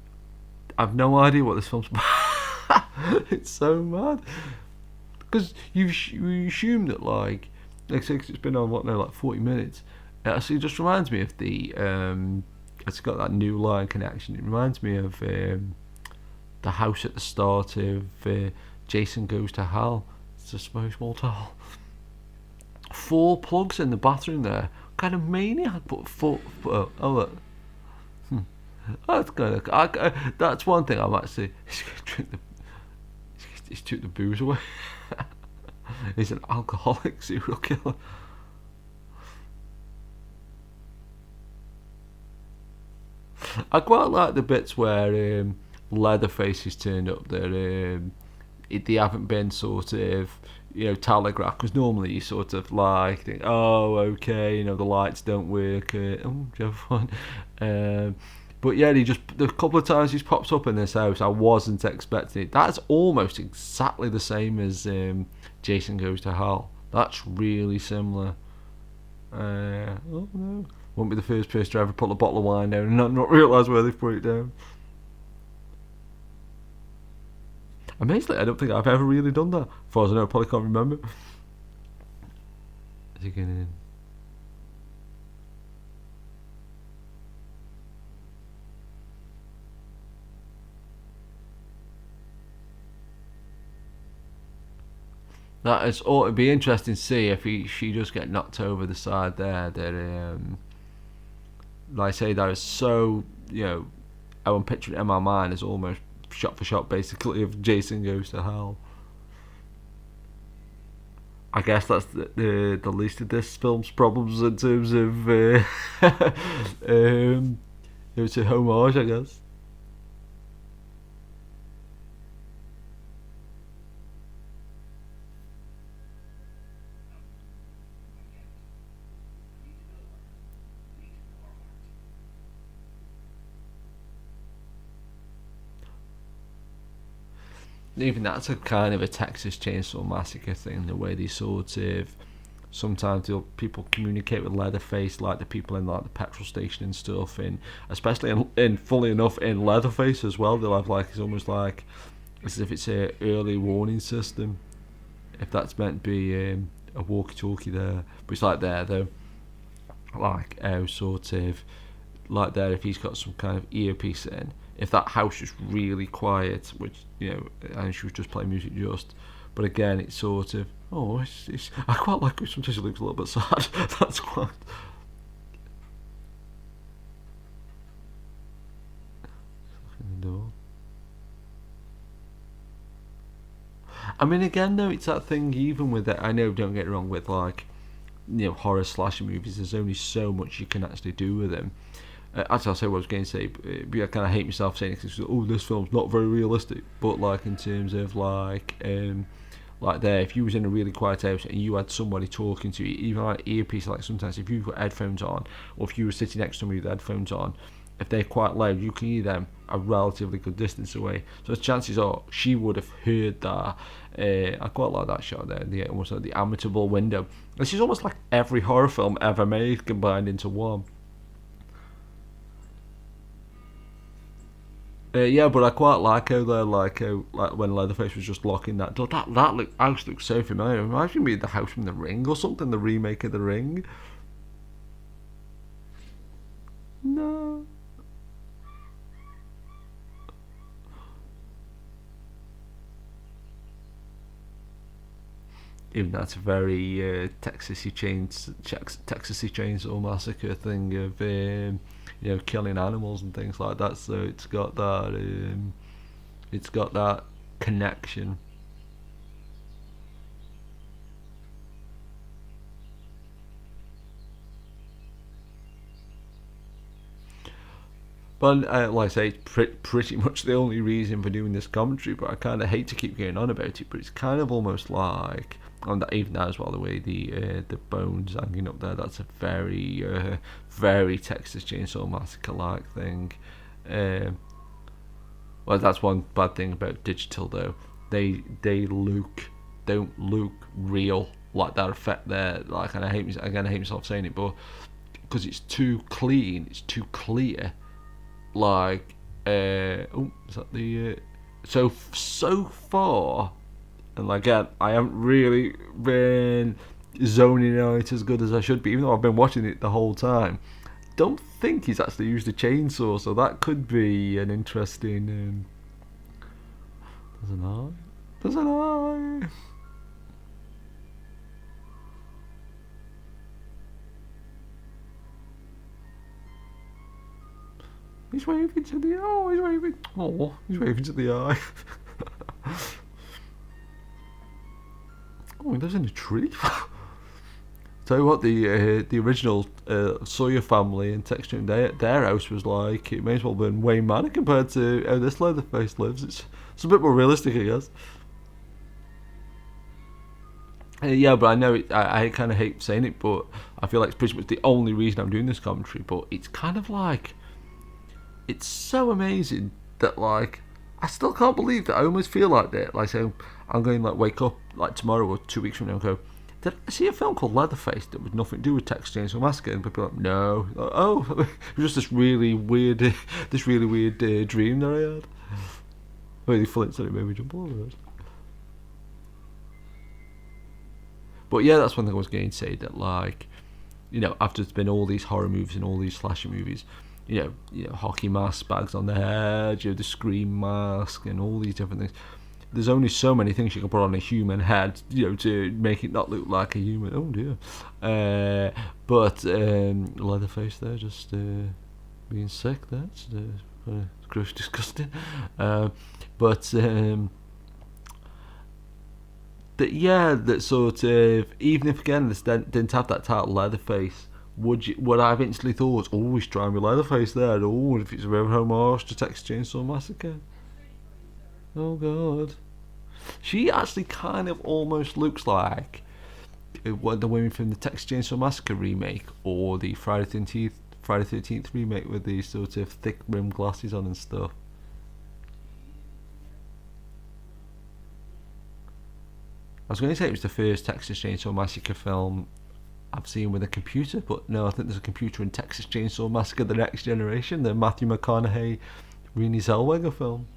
have no idea what this film's about. It's so mad because you assume that, like it's been on what now, like 40 minutes. It actually just reminds me of the it's got that New Line connection. It reminds me of the house at the start of Jason Goes to Hell. It's a small towel. 4 plugs in the bathroom there. What kind of maniac put 4. Oh look. That's kind of. That's one thing I'm actually. He's took the booze away. He's an alcoholic serial killer. I quite like the bits where Leatherface is turned up there. They haven't been sort of, telegraphed, because normally you sort of like think, oh, okay, the lights don't work. Do you have fun? But yeah, the couple of times he's popped up in this house, I wasn't expecting it. That's almost exactly the same as Jason Goes to Hell. That's really similar. Oh no. Won't be the first person to ever put a bottle of wine down and not realise where they've put it down. Amazingly, I don't think I've ever really done that. As far as I know, I probably can't remember. Is he getting in? It'd be interesting to see if she does get knocked over the side there. That like I say, that is so, how I'm picturing it in my mind is almost shot for shot, basically, of Jason Goes to Hell. I guess that's the least of this film's problems in terms of it's a homage, I guess. Even that's a kind of a Texas Chainsaw Massacre thing, the way they sort of sometimes people communicate with Leatherface like the people in like the petrol station and stuff, and especially in fully enough in Leatherface as well, they'll have like, it's almost like as if it's a early warning system, if that's meant to be a walkie-talkie there. But it's like there though, like sort of like there, if he's got some kind of earpiece in, if that house was really quiet, which, you know, and she was just playing music just. But again, it's sort of, oh, I quite like it. Sometimes it looks a little bit sad. That's quite. I mean, again, though, it's that thing. Even with it, I know. Don't get it wrong. With like, you know, horror slasher movies, there's only so much you can actually do with them. As I say, what I was going to say, but I kind of hate myself saying it because, oh, this film's not very realistic. But like in terms of like there, if you was in a really quiet house and you had somebody talking to you, even like earpiece, like sometimes if you've got headphones on, or if you were sitting next to somebody with headphones on, if they're quite loud, you can hear them a relatively good distance away. So chances are she would have heard that. I quite like that shot there, almost like the amiable window. This is almost like every horror film ever made combined into one. Yeah, but I quite like how they're like when Leatherface was just locking that door. That house looks so familiar. Imagine being the house from The Ring or something, the remake of The Ring. No. Even that's a very Texasy Chainsaw Massacre thing of you know, killing animals and things like that. So it's got that connection. But like I say, it's pretty much the only reason for doing this commentary. But I kind of hate to keep going on about it. But it's kind of almost like, and even that as well, the way the bones hanging up there. That's a very very Texas Chainsaw Massacre like thing. Um, well, that's one bad thing about digital though. They don't look real like that effect there. Like, and I hate myself saying it, but because it's too clean, it's too clear, like oh, is that the so far, and like, again, I haven't really been zoning on it as good as I should be, even though I've been watching it the whole time. Don't think he's actually used a chainsaw, so that could be an interesting there's an eye. He's waving to the he's waving to the eye. Oh, he lives in a tree. Tell you what, the original Sawyer family in Texture, their house was like, it may as well have been Wayne Manor compared to how this Leatherface lives. It's a bit more realistic, I guess. Yeah, but I know I kind of hate saying it, but I feel like it's pretty much the only reason I'm doing this commentary. But it's kind of like, it's so amazing that, like, I still can't believe that I almost feel like that. Like, so I'm going to, like, wake up like tomorrow or 2 weeks from now and go, did I see a film called Leatherface that was nothing to do with Texas Chainsaw Massacre? And people are like, no. Like, oh, it was just this really weird, dream that I had. Really funny, sorry, maybe jump over it. But yeah, that's one thing I was going to say, that, like, you know, after there's been all these horror movies and all these slasher movies, you know, hockey mask, bags on the head, you know, the scream mask, and all these different things. There's only so many things you can put on a human head, you know, to make it not look like a human. Oh dear. But Leatherface there, just being sick. That's gross, disgusting. But that, yeah, that sort of, even if again this didn't have that title Leatherface, would I have instantly thought, oh, he's trying with Leatherface there, oh, if it's a real homage to Texas Chainsaw Massacre. Oh god. She actually kind of almost looks like one the women from the Texas Chainsaw Massacre remake, or the Friday 13th remake with these sort of thick rimmed glasses on and stuff. I was going to say it was the first Texas Chainsaw Massacre film I've seen with a computer, but no, I think there's a computer in Texas Chainsaw Massacre: The Next Generation, the Matthew McConaughey, Renee Zellweger film.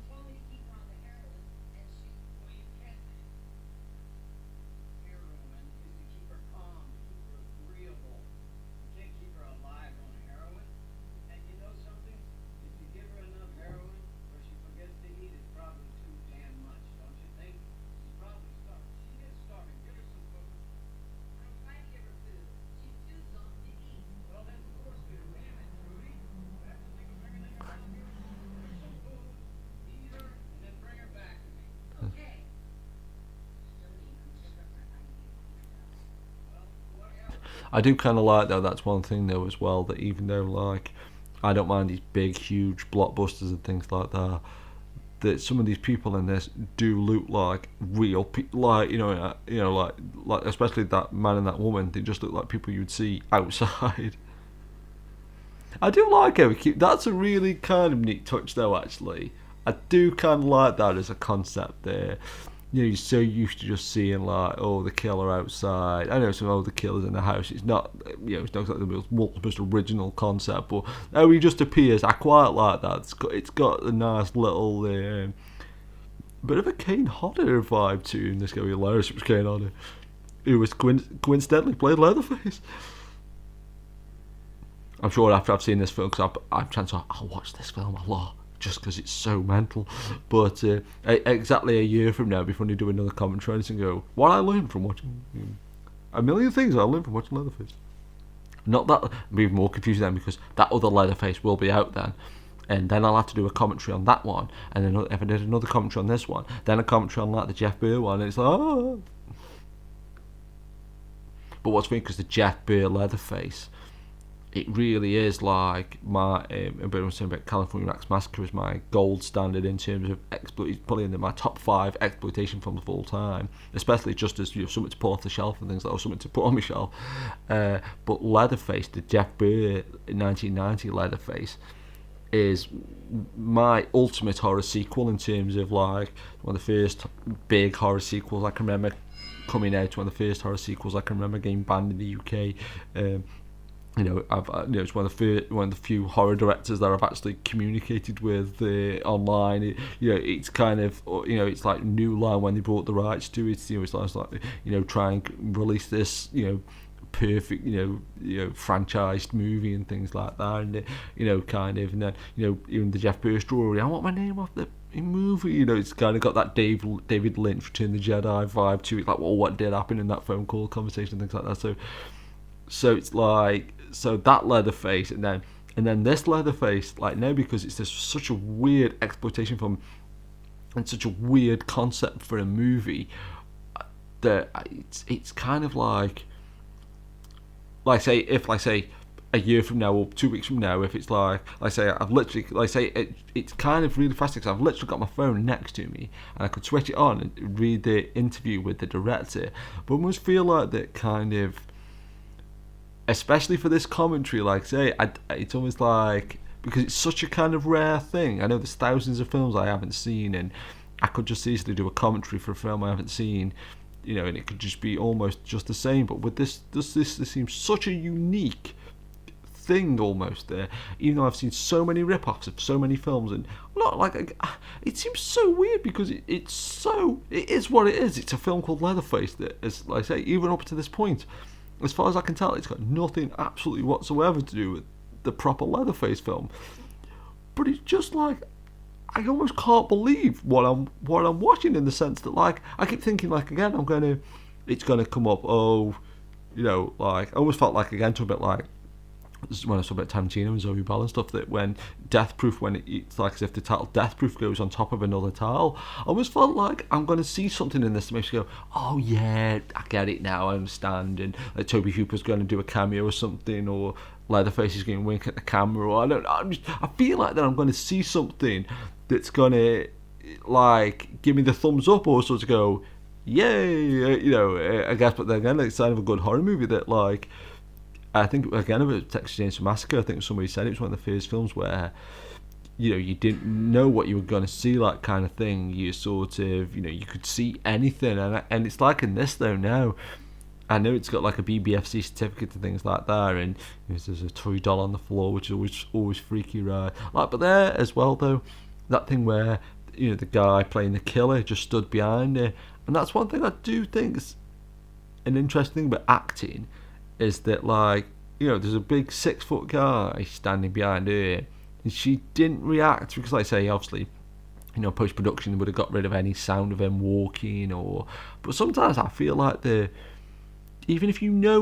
I do kind of like though. That's one thing though as well. That even though like I don't mind these big, huge blockbusters and things like that, that some of these people in this do look like real people, like like especially that man and that woman. They just look like people you'd see outside. I do like how that's a really kind of neat touch though. Actually, I do kind of like that as a concept there. You're so used to just seeing like, oh, the killer outside. I know some other killers in the house. It's not, it's not exactly the most original concept, but how he just appears, I quite like that. It's got a nice little bit of a Kane Hodder vibe to him. This guy was hilarious. It was Kane Hodder, who was coincidentally played Leatherface. I'm sure after I've seen this film, because I've chances I'll watch this film a lot, just because it's so mental. But exactly a year from now, it'll be funny to do another commentary and go, what I learned from watching a million things I learned from watching Leatherface. Not that it'll be more confusing then, because that other Leatherface will be out then, and then I'll have to do a commentary on that one, and then if I did another commentary on this one, then a commentary on like the Jeff Burr one, and it's like, oh. But what's funny, because the Jeff Burr Leatherface, it really is like my a bit of saying about California Max Massacre is my gold standard in terms of it's probably in my top 5 exploitation films of all time, especially just as something to pull off the shelf and things like that, or something to put on my shelf. But Leatherface, the Jeff Burr 1990 Leatherface, is my ultimate horror sequel in terms of like one of the first big horror sequels I can remember coming out. One of the first horror sequels I can remember getting banned in the UK. It's one of the few horror directors that I've actually communicated with online. It's kind of it's like New Line when they brought the rights to it. It's like try and release this perfect franchised movie and things like that, and kind of, and then even the Jeff Burr story. I want my name off the movie. It's kind of got that David Lynch Return of the Jedi vibe to it. Like, well, what did happen in that phone call conversation and things like that. So it's like, that Leatherface, and then this Leatherface, like now, because it's such a weird exploitation film and such a weird concept for a movie, that it's kind of like say a year from now or 2 weeks from now, if it's it's kind of really fascinating, because I've literally got my phone next to me and I could switch it on and read the interview with the director, but I almost feel like that kind of, especially for this commentary, it's almost like, because it's such a kind of rare thing. I know there's thousands of films I haven't seen, and I could just easily do a commentary for a film I haven't seen, and it could just be almost just the same. But with this seems such a unique thing almost there, even though I've seen so many rip-offs of so many films, and it seems so weird, because it is what it is. It's a film called Leatherface that is, like I say, even up to this point, as far as I can tell, it's got nothing absolutely whatsoever to do with the proper Leatherface film. But it's just like, I almost can't believe what I'm watching, in the sense that, like, I keep thinking, like, again, it's gonna come up. Oh, like, I almost felt like, again, to a bit like when I saw about Tarantino and Zoe Bell and stuff, that when Death Proof, when it's like as if the title Death Proof goes on top of another title, I almost felt like I'm going to see something in this that makes me go, oh yeah, I get it now, I understand, and like Toby Hooper's going to do a cameo or something, or Leatherface is going to wink at the camera, or I feel like that I'm going to see something that's going to, like, give me the thumbs up, or sort of go, yay, I guess. But then again, it's kind of a good horror movie that, like, I think, again, about Texas Chainsaw Massacre, I think somebody said it was one of the first films where, you didn't know what you were going to see, like, kind of thing. You sort of, you could see anything. And it's like in this, though, now, I know it's got, like, a BBFC certificate and things like that, and there's a toy doll on the floor, which is always freaky, right? Like, but there, as well, though, that thing where, the guy playing the killer just stood behind it. And that's one thing I do think is an interesting thing about acting, is that, like, there's a big 6-foot guy standing behind her, and she didn't react, because, like I say, obviously, post-production would have got rid of any sound of him walking, but sometimes I feel like even if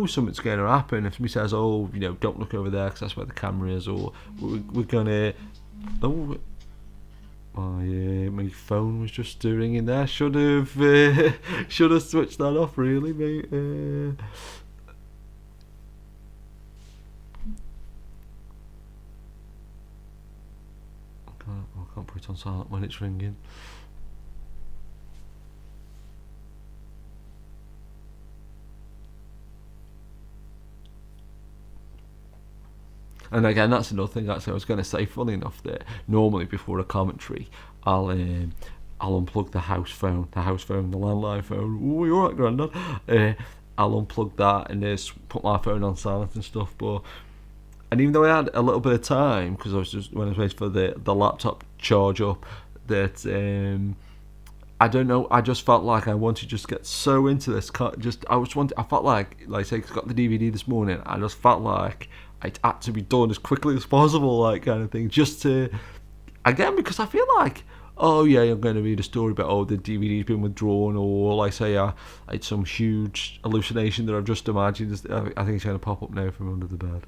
something's going to happen, if somebody says, oh, don't look over there because that's where the camera is, or we're gonna, my phone was just ringing there. Should have switched that off, really, mate. put it on silent when it's ringing. And again, that's another thing actually I was going to say, funny enough, that normally before a commentary I'll unplug the house phone, the landline phone. Oh, you alright, Grandad? I'll unplug that and just put my phone on silent and stuff. And even though I had a little bit of time, because when I was waiting for the laptop charge up, that I don't know, I just felt like I wanted to just get so into this. I felt like I say, 'cause I got the DVD this morning, I just felt like it had to be done as quickly as possible, like kind of thing, just to, again, because I feel like, oh yeah, I'm going to read a story about, the DVD's been withdrawn, or like say it's some huge hallucination that I've just imagined. I think it's going to pop up now from under the bed.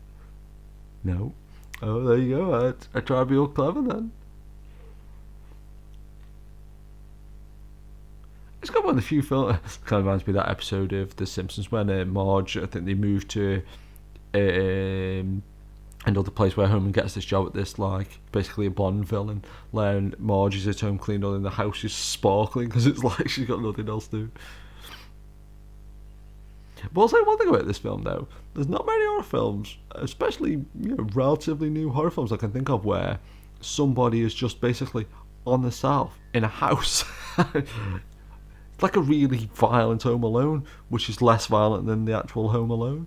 No. Oh, there you go. I try to be all clever then. It's got one of the few films. Kind of reminds me of that episode of The Simpsons when Marge, I think they moved to another place where Homer gets this job at this, like, basically a Bond villain. And Marge is at home cleaning, and the house is sparkling because it's like she's got nothing else to do. But I'll say one thing about this film, though. There's not many horror films, especially relatively new horror films I can think of, where somebody is just basically on the south in a house. It's like a really violent Home Alone, which is less violent than the actual Home Alone.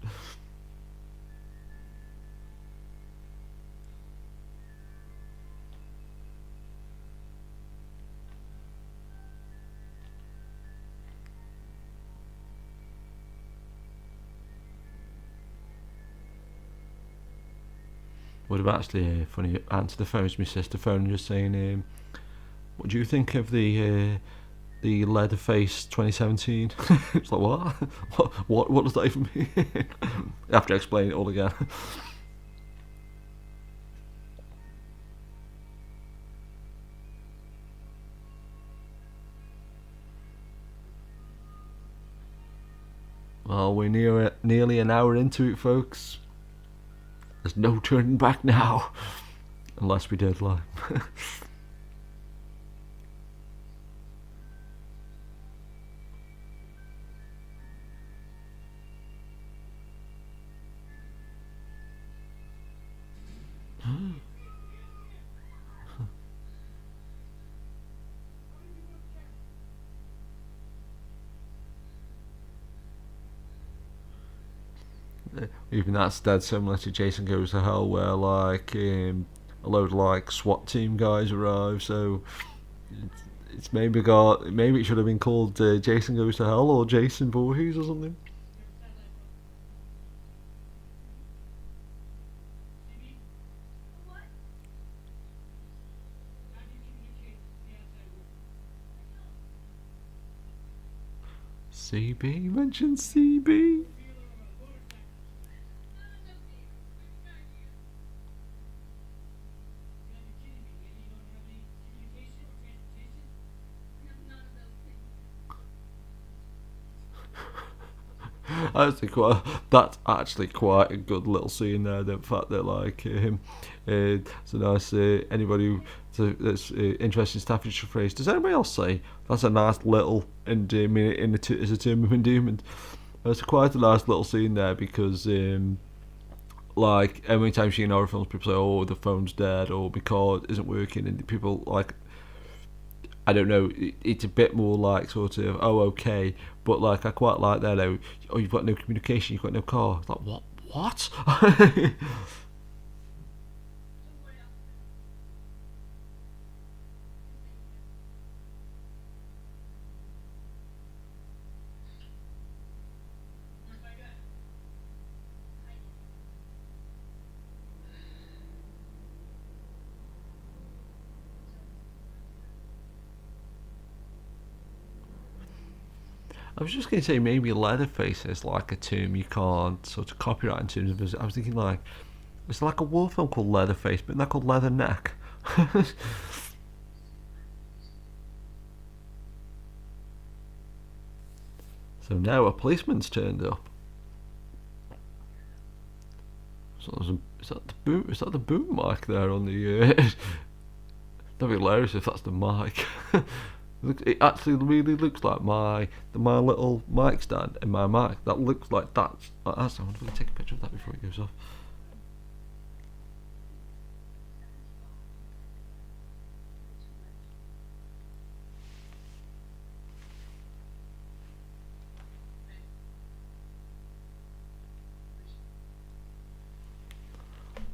Would have actually funny answered the phone to my sister phone, just saying, what do you think of the Leatherface 2017? It's like, what? What does that even mean? I have to explain it all again. Well, we're nearly an hour into it, folks. There's no turning back now. Unless we deadline. Even that's dead similar to Jason Goes to Hell, where like a load of like SWAT team guys arrive. So it's maybe it should have been called Jason Goes to Hell or Jason Voorhees or something. CB, you mentioned CB. That's actually quite a good little scene there. The fact that like it's a nice anybody that's interested in Staffordshire phrase. Does anybody else say that's a nice little endearment as a term of endearment? It's quite a nice little scene there because like every time you see in horror films, people say, "Oh, the phone's dead," or "because it isn't working," and people like, I don't know, it's a bit more like sort of, oh, okay, but like I quite like that though. Oh, you've got no communication, you've got no car. It's like, what? I was just going to say maybe Leatherface is like a term you can't sort of copyright in terms of. I was thinking like it's like a war film called Leatherface, but not called Leatherneck. So now a policeman's turned up. So is that the boom? Is that the boom mic there on the? That'd be hilarious if that's the mic. It actually really looks like my little mic stand and my mic. That looks like that's. I want to take a picture of that before it goes off.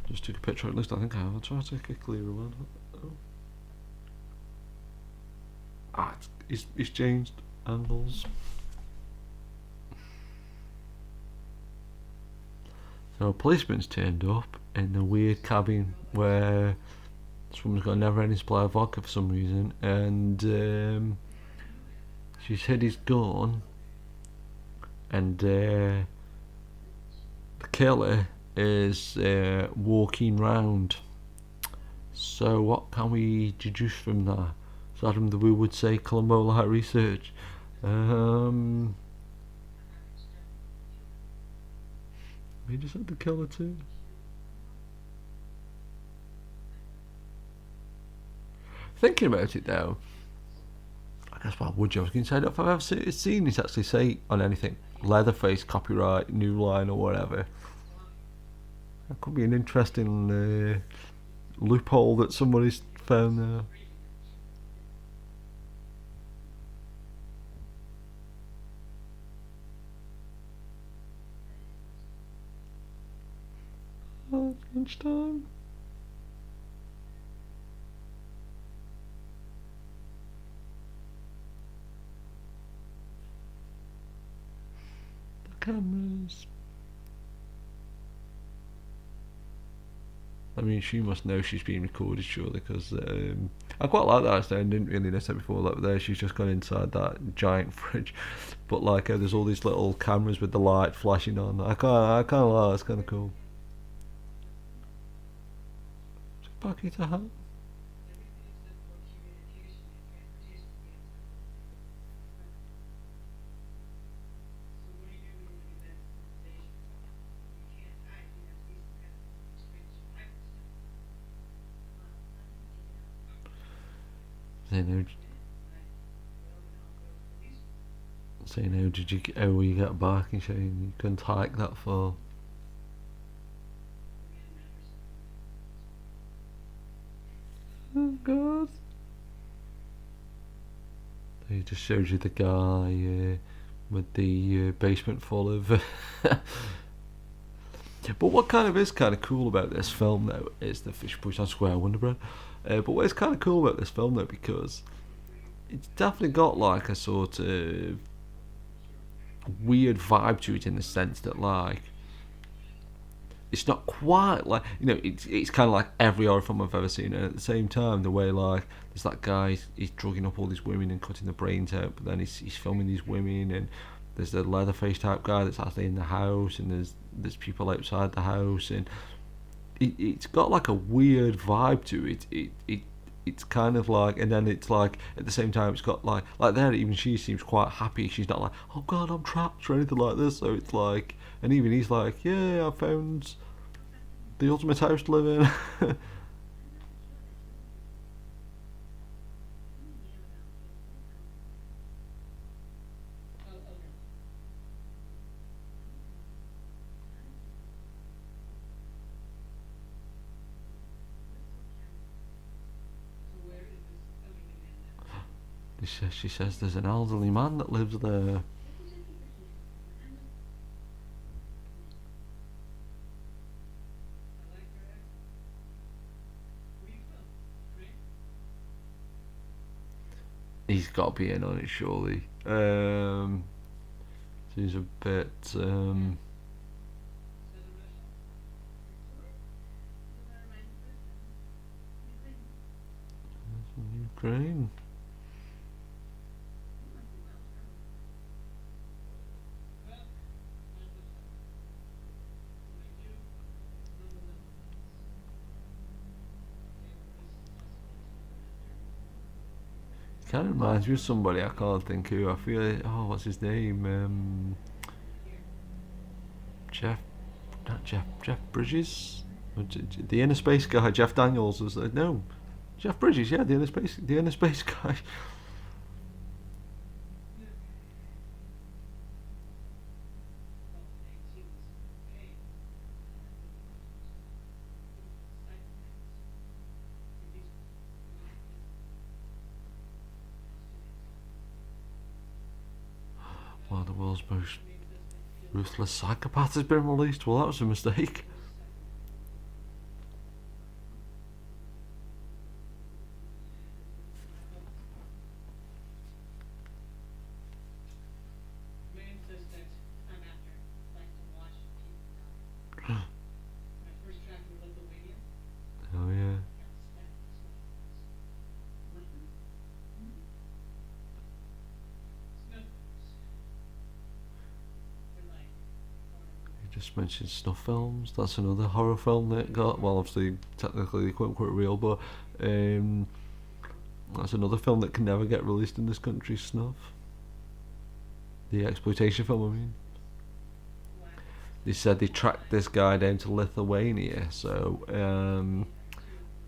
Just took a picture, at least I think I have. I'll try to take a clearer one. It's changed angles. So a policeman's turned up in the weird cabin where someone's got a never-ending supply of vodka for some reason, and she's hid his gun, and the killer is walking round. So what can we deduce from that? So Adam, we would say Columbo like research. We just had the killer too. Thinking about it though, I guess why would you? I was going to say, if I've ever seen this actually say on anything, Leatherface, copyright, new line or whatever. That could be an interesting loophole that somebody's found there. Oh, it's lunchtime. The cameras. I mean, she must know she's being recorded, surely, because I quite like that. I didn't really notice that before. Like there, she's just gone inside that giant fridge, but like there's all these little cameras with the light flashing on. I kind of like. It's kind of cool. Is it bucket a hat? Saying how did you will you get back, and saying you couldn't hike that far. Oh god. He just shows you the guy with the basement full of but what kind of is kind of cool about this film though is the fish push on square Wonder Bread. But what is kind of cool about this film though, because it's definitely got like a sort of weird vibe to it, in the sense that like it's not quite like, you know, it's kind of like every horror film I've ever seen, and at the same time the way like there's that guy, he's drugging up all these women and cutting the brains out, but then he's filming these women, and there's the Leatherface type guy that's actually in the house, and there's people outside the house, and it's got like a weird vibe to it. It's kind of like, and then it's like at the same time it's got like there, even she seems quite happy. She's not like, oh god, I'm trapped or anything like this. So it's like, and even he's like, yeah, I found the ultimate house to live in. She says there's an elderly man that lives there. He's got to be in on it, surely. Seems a bit. Ukraine. Kind of reminds me of somebody, I can't think who. I feel it, oh, what's his name? Jeff Bridges, the inner space guy. Jeff Daniels was no, Jeff Bridges, yeah, the inner space guy. One of the world's most ruthless psychopath has been released. Well, that was a mistake. Oh yeah. Just mentioned snuff films. That's another horror film that got, well, obviously technically they quite real, but that's another film that can never get released in this country. Snuff, the exploitation film. I mean, they said they tracked this guy down to Lithuania, so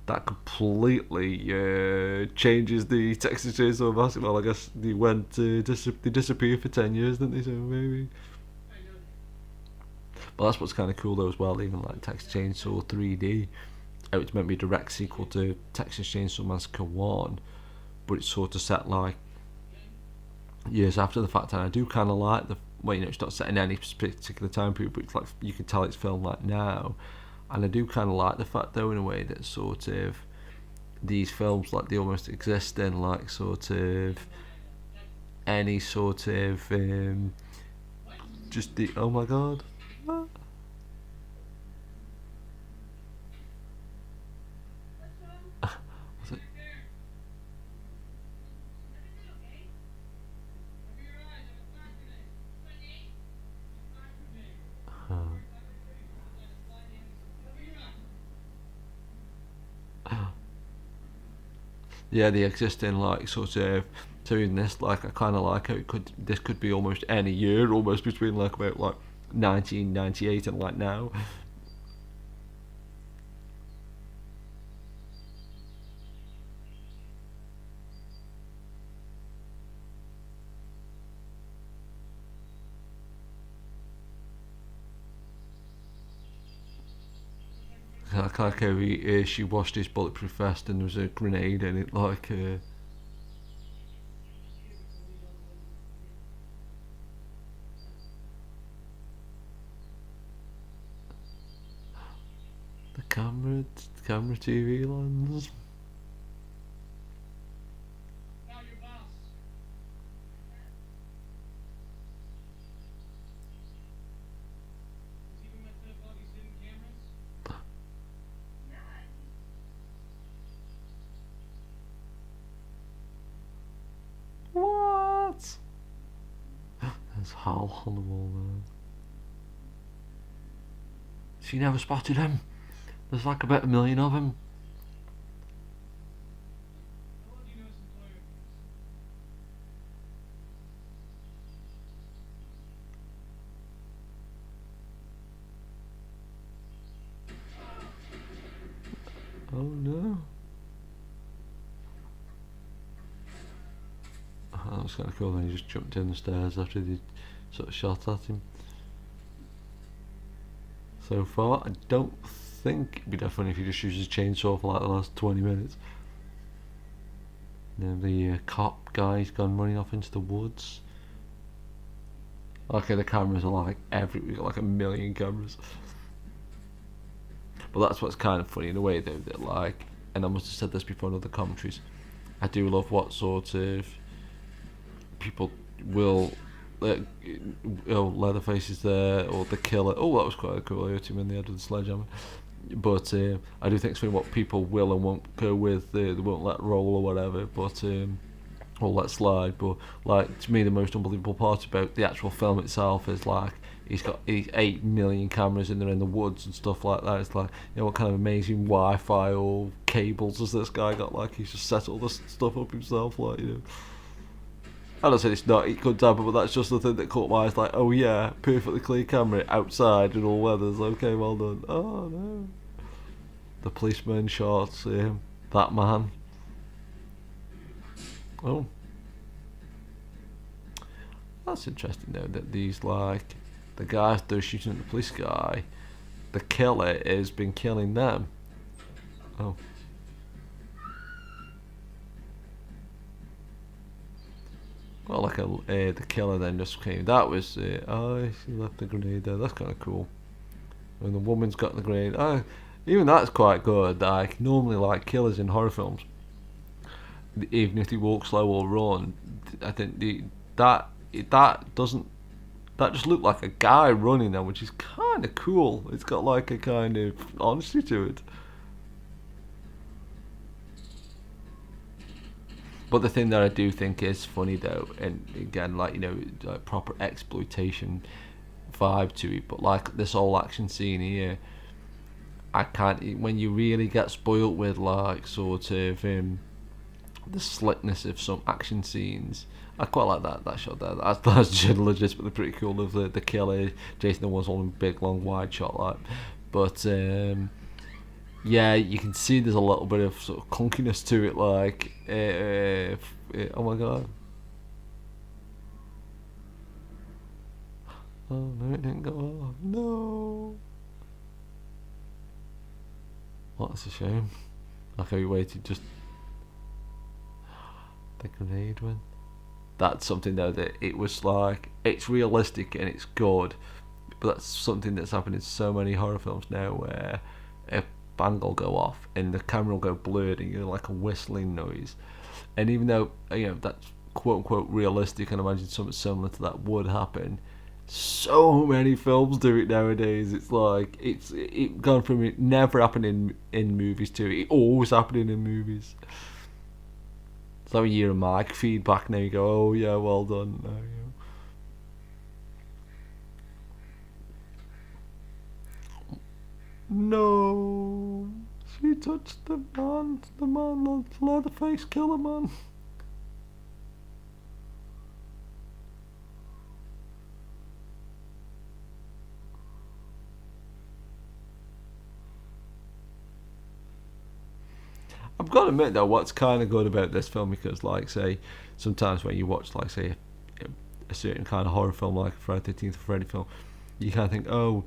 that completely changes the Texas Chainsaw Massacre. Well, I guess they went they disappeared for 10 years, didn't they? So maybe. But that's what's kind of cool though as well. Even like Texas Chainsaw 3D, it's meant to be a direct sequel to Texas Chainsaw Massacre 1, but it's sort of set like years after the fact. And I do kind of like the, well, you know, it's not set in any particular time period, but it's like you can tell it's filmed like now. And I do kind of like the fact though, in a way, that sort of these films, like, they almost exist in like sort of any sort of just the, oh my god. What? Was it? Yeah, they exist in like sort of, so in this, like, I kind of like how this could be almost any year, almost between like about like 1998 and like now. I like how she washed his bulletproof vest and there was a grenade in it, like the camera TV lens. What? There's Hal on the wall there. She never spotted him. There's like about 1 million of him. Oh no. Oh, that was kind of cool. Then he just jumped down the stairs after they sort of shot at him. So far, I don't think it'd be that funny if he just uses a chainsaw for like the last 20 minutes. Then the cop guy's gone running off into the woods. Okay, the cameras are like we've got like 1 million cameras. But that's what's kind of funny in a way though, that like, and I must have said this before in other commentaries, I do love what sort of people will, oh, Leatherface is there, or the killer. Oh, that was quite a cool. I hit him in the head with the sledgehammer. But I do think it's funny what people will and won't go with. They won't let roll or whatever, but or let slide. But like, to me, the most unbelievable part about the actual film itself is like he's got 8 million cameras in there in the woods and stuff like that. It's like, you know, what kind of amazing Wi-Fi or cables has this guy got? Like, he's just set all this stuff up himself, like, you know. I don't say it's not, it could happen, but that's just the thing that caught my eyes, like, oh yeah, perfectly clear camera outside in all weathers, okay, well done. Oh no. The policeman shot that man. Oh, that's interesting though. That these like the guys that are shooting at the police guy, the killer has been killing them. Oh. Well, like the killer then just came. That was oh, she left the grenade there. That's kind of cool. And the woman's got the grenade. Oh, even that's quite good. Like normally, like killers in horror films, even if they walk slow or run, I think that doesn't that just looked like a guy running there, which is kind of cool. It's got like a kind of honesty to it. But the thing that I do think is funny though, and again, like like proper exploitation vibe to it, but like this whole action scene here, I can't. When you really get spoilt with like sort of the slickness of some action scenes, I quite like that shot there. That's legitimately pretty cool of the killer Jason the was on a big long wide shot like, but yeah, you can see there's a little bit of sort of clunkiness to it, like oh my god. Oh no, it didn't go off. No. Well, that's a shame. Like how you waited just the grenade went. That's something though that it was like it's realistic and it's good, but that's something that's happened in so many horror films now where a bang will go off and the camera will go blurred and you hear like a whistling noise, and even though that's quote unquote realistic and I imagine something similar to that would happen, so many films do it nowadays. It's like it gone from it never happening in movies to it always happening in movies. So when you hear a mic feedback now you go, oh yeah, well done. No, she touched the man, Leatherface killer man. I've got to admit though, what's kind of good about this film, because like say, sometimes when you watch like say a certain kind of horror film like Friday the 13th Freddy film, you kind of think, oh,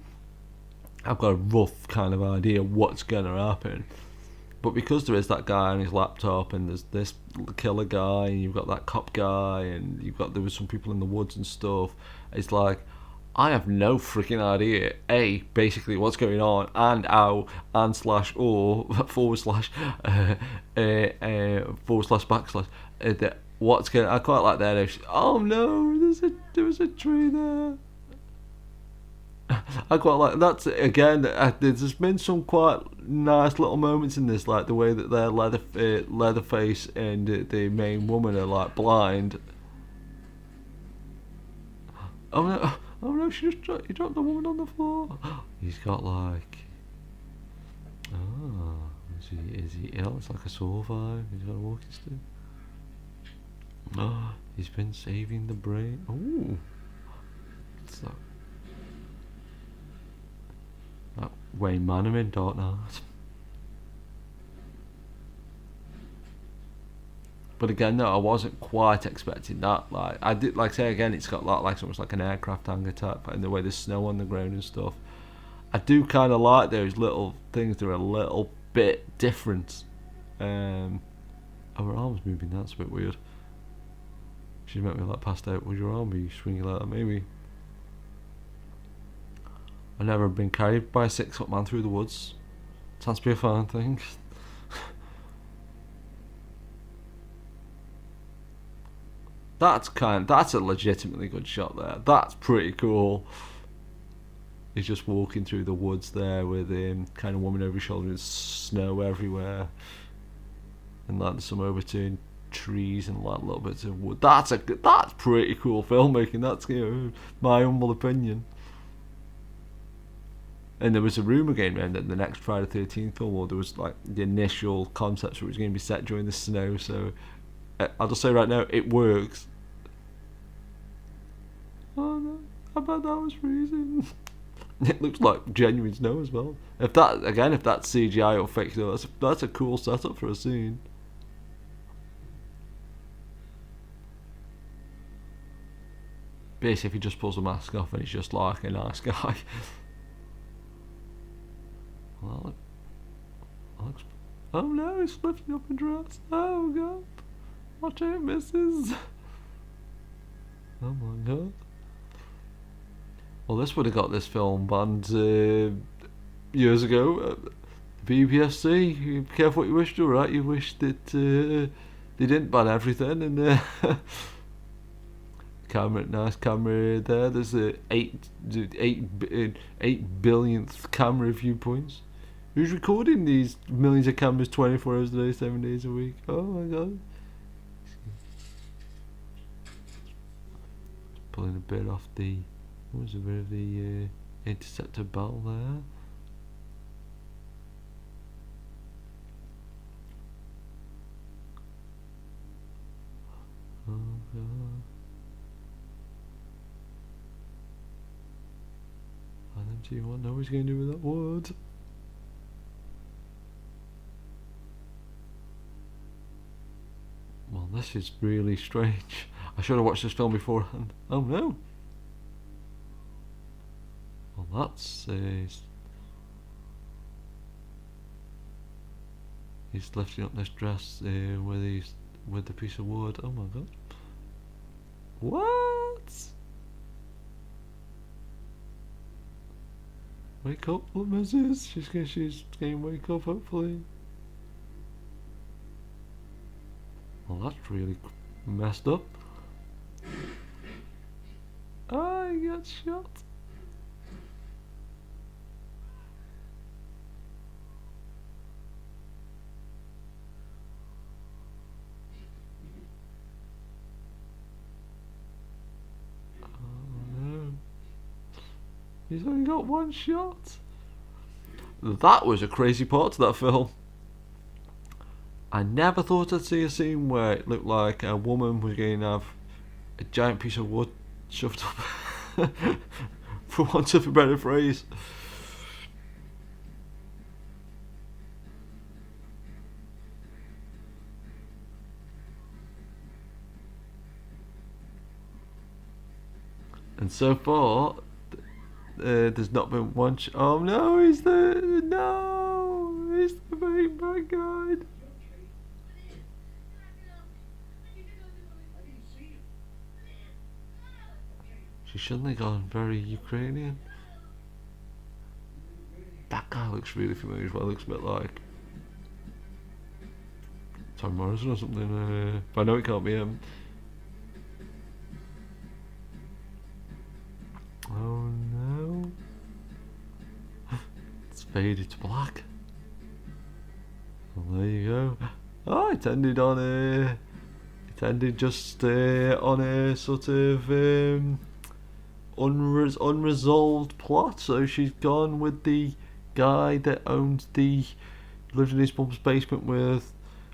I've got a rough kind of idea what's going to happen. But because there is that guy on his laptop and there's this killer guy and you've got that cop guy and there was some people in the woods and stuff, it's like, I have no freaking idea, A, basically what's going on, and how, and slash, or, forward slash, forward slash, backslash, what's going on. I quite like that. Oh no, there was a tree there. I quite like that's again. There's been some quite nice little moments in this, like the way that their Leatherface and the main woman are like blind. Oh no! He dropped the woman on the floor. He's got like, is he ill? It's like a survive. He's got a walking stick. Oh, he's been saving the brain. Ooh, what's that? That Wayne Manor in Dark Knight. But again, no, I wasn't quite expecting that. Like I did, like say again, it's got like almost like an aircraft hangar type, and the way there's snow on the ground and stuff. I do kind of like those little things that are a little bit different. Oh, her arm's moving. That's a bit weird. She meant me like passed out. Would your arm be swinging like that? Maybe. I've never been carried by a 6-foot man through the woods. Sounds to be a fun thing. That's a legitimately good shot there. That's pretty cool. He's just walking through the woods there with kind of woman over his shoulder and snow everywhere. And like some overturned trees and like little bits of wood. That's pretty cool filmmaking. That's my humble opinion. And there was a rumour going around that the next Friday the 13th film, or there was like the initial concepts where it was going to be set during the snow, so I'll just say right now, it works. Oh no, I bet that was freezing. It looks like genuine snow as well. If that's CGI or fake snow, that's a cool setup for a scene. basically, if he just pulls the mask off and he's just like a nice guy. Well, oh no, he's lifting up a dress. Oh god. Watch out, missus. Oh my god. Well, this would have got this film banned years ago. BBFC, be careful what you wish to, right? You wish that they didn't ban everything. And camera, nice camera there. There's the 8 billionth camera viewpoints. Who's recording these millions of cameras 24 hours a day, 7 days a week? Oh my god. Pulling a bit off the, what was a bit of the interceptor bell there. Oh god. LMG, what know what he's going to do with that wood? Well, this is really strange. I should have watched this film beforehand. Oh no! Well, that's he's lifting up this dress with the piece of wood. Oh my god! What? Wake up, little missus. She's going to wake up, hopefully. Well, that's really messed up. Oh, he got shot. Oh no. He's only got one shot. That was a crazy part to that film. I never thought I'd see a scene where it looked like a woman was going to have a giant piece of wood shoved up, for want of a better phrase. And so far, there's not been one. Oh no, he's the main bad guy. She shouldn't have gone very Ukrainian. That guy looks really familiar as well. Looks a bit like Tom Morrison or something. But I know it can't be him. Oh no! It's faded to black. Well, there you go. Oh, it ended on a. It ended just on a sort of unresolved plot. So she's gone with the guy that owns lived in his mum's basement with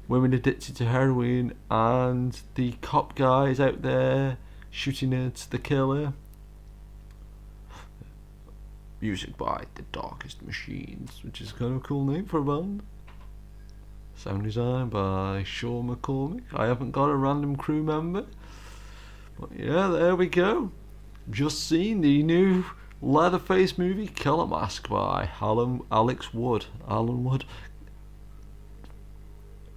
women addicted to heroin, and the cop guy is out there shooting at the killer. Music by The Darkest Machines, which is kind of a cool name for a band. Sound design by Sean McCormick. I haven't got a random crew member, but yeah, there we go. Just seen the new Leatherface movie, Killer Mask, by Alan Wood.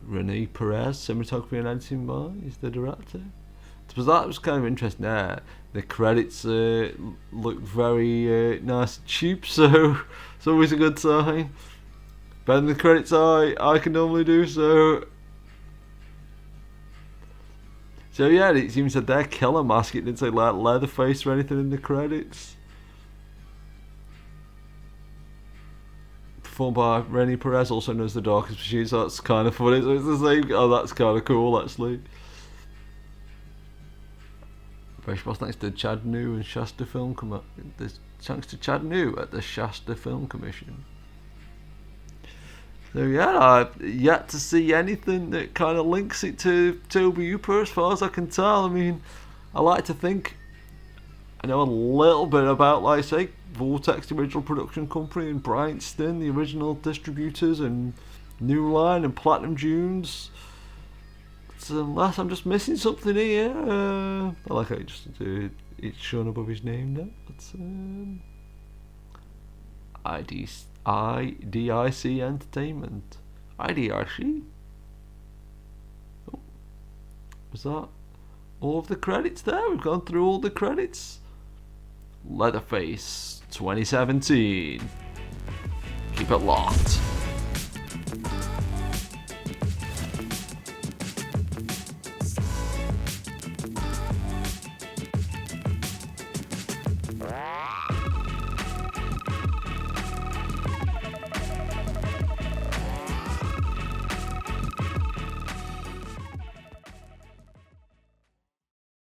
Rene Perez, cinematography and editing by, is the director. So that was kind of interesting there. The credits look very nice and cheap, so it's always a good sign. Better than the credits I can normally do, so yeah, it seems that their Killer Mask, it didn't say like Leatherface or anything in the credits. Performed by Rene Perez, also known as The Darkest Machine, so that's kind of funny. So it's the same. Oh, that's kind of cool, actually. Fresh Boss thanks to Chad New and Shasta Film thanks to Chad New at the Shasta Film Commission. So yeah, I've yet to see anything that kind of links it to Toby Hooper as far as I can tell. I mean, I like to think I know a little bit about, like I say, Vortex, the original production company, and Bryanston, the original distributors, and New Line and Platinum Dunes. So unless I'm just missing something here, I like how he it's shown above his name now. That's IDIC Entertainment. IDIC? Oh, was that all of the credits there? We've gone through all the credits. Leatherface 2017. Keep it locked.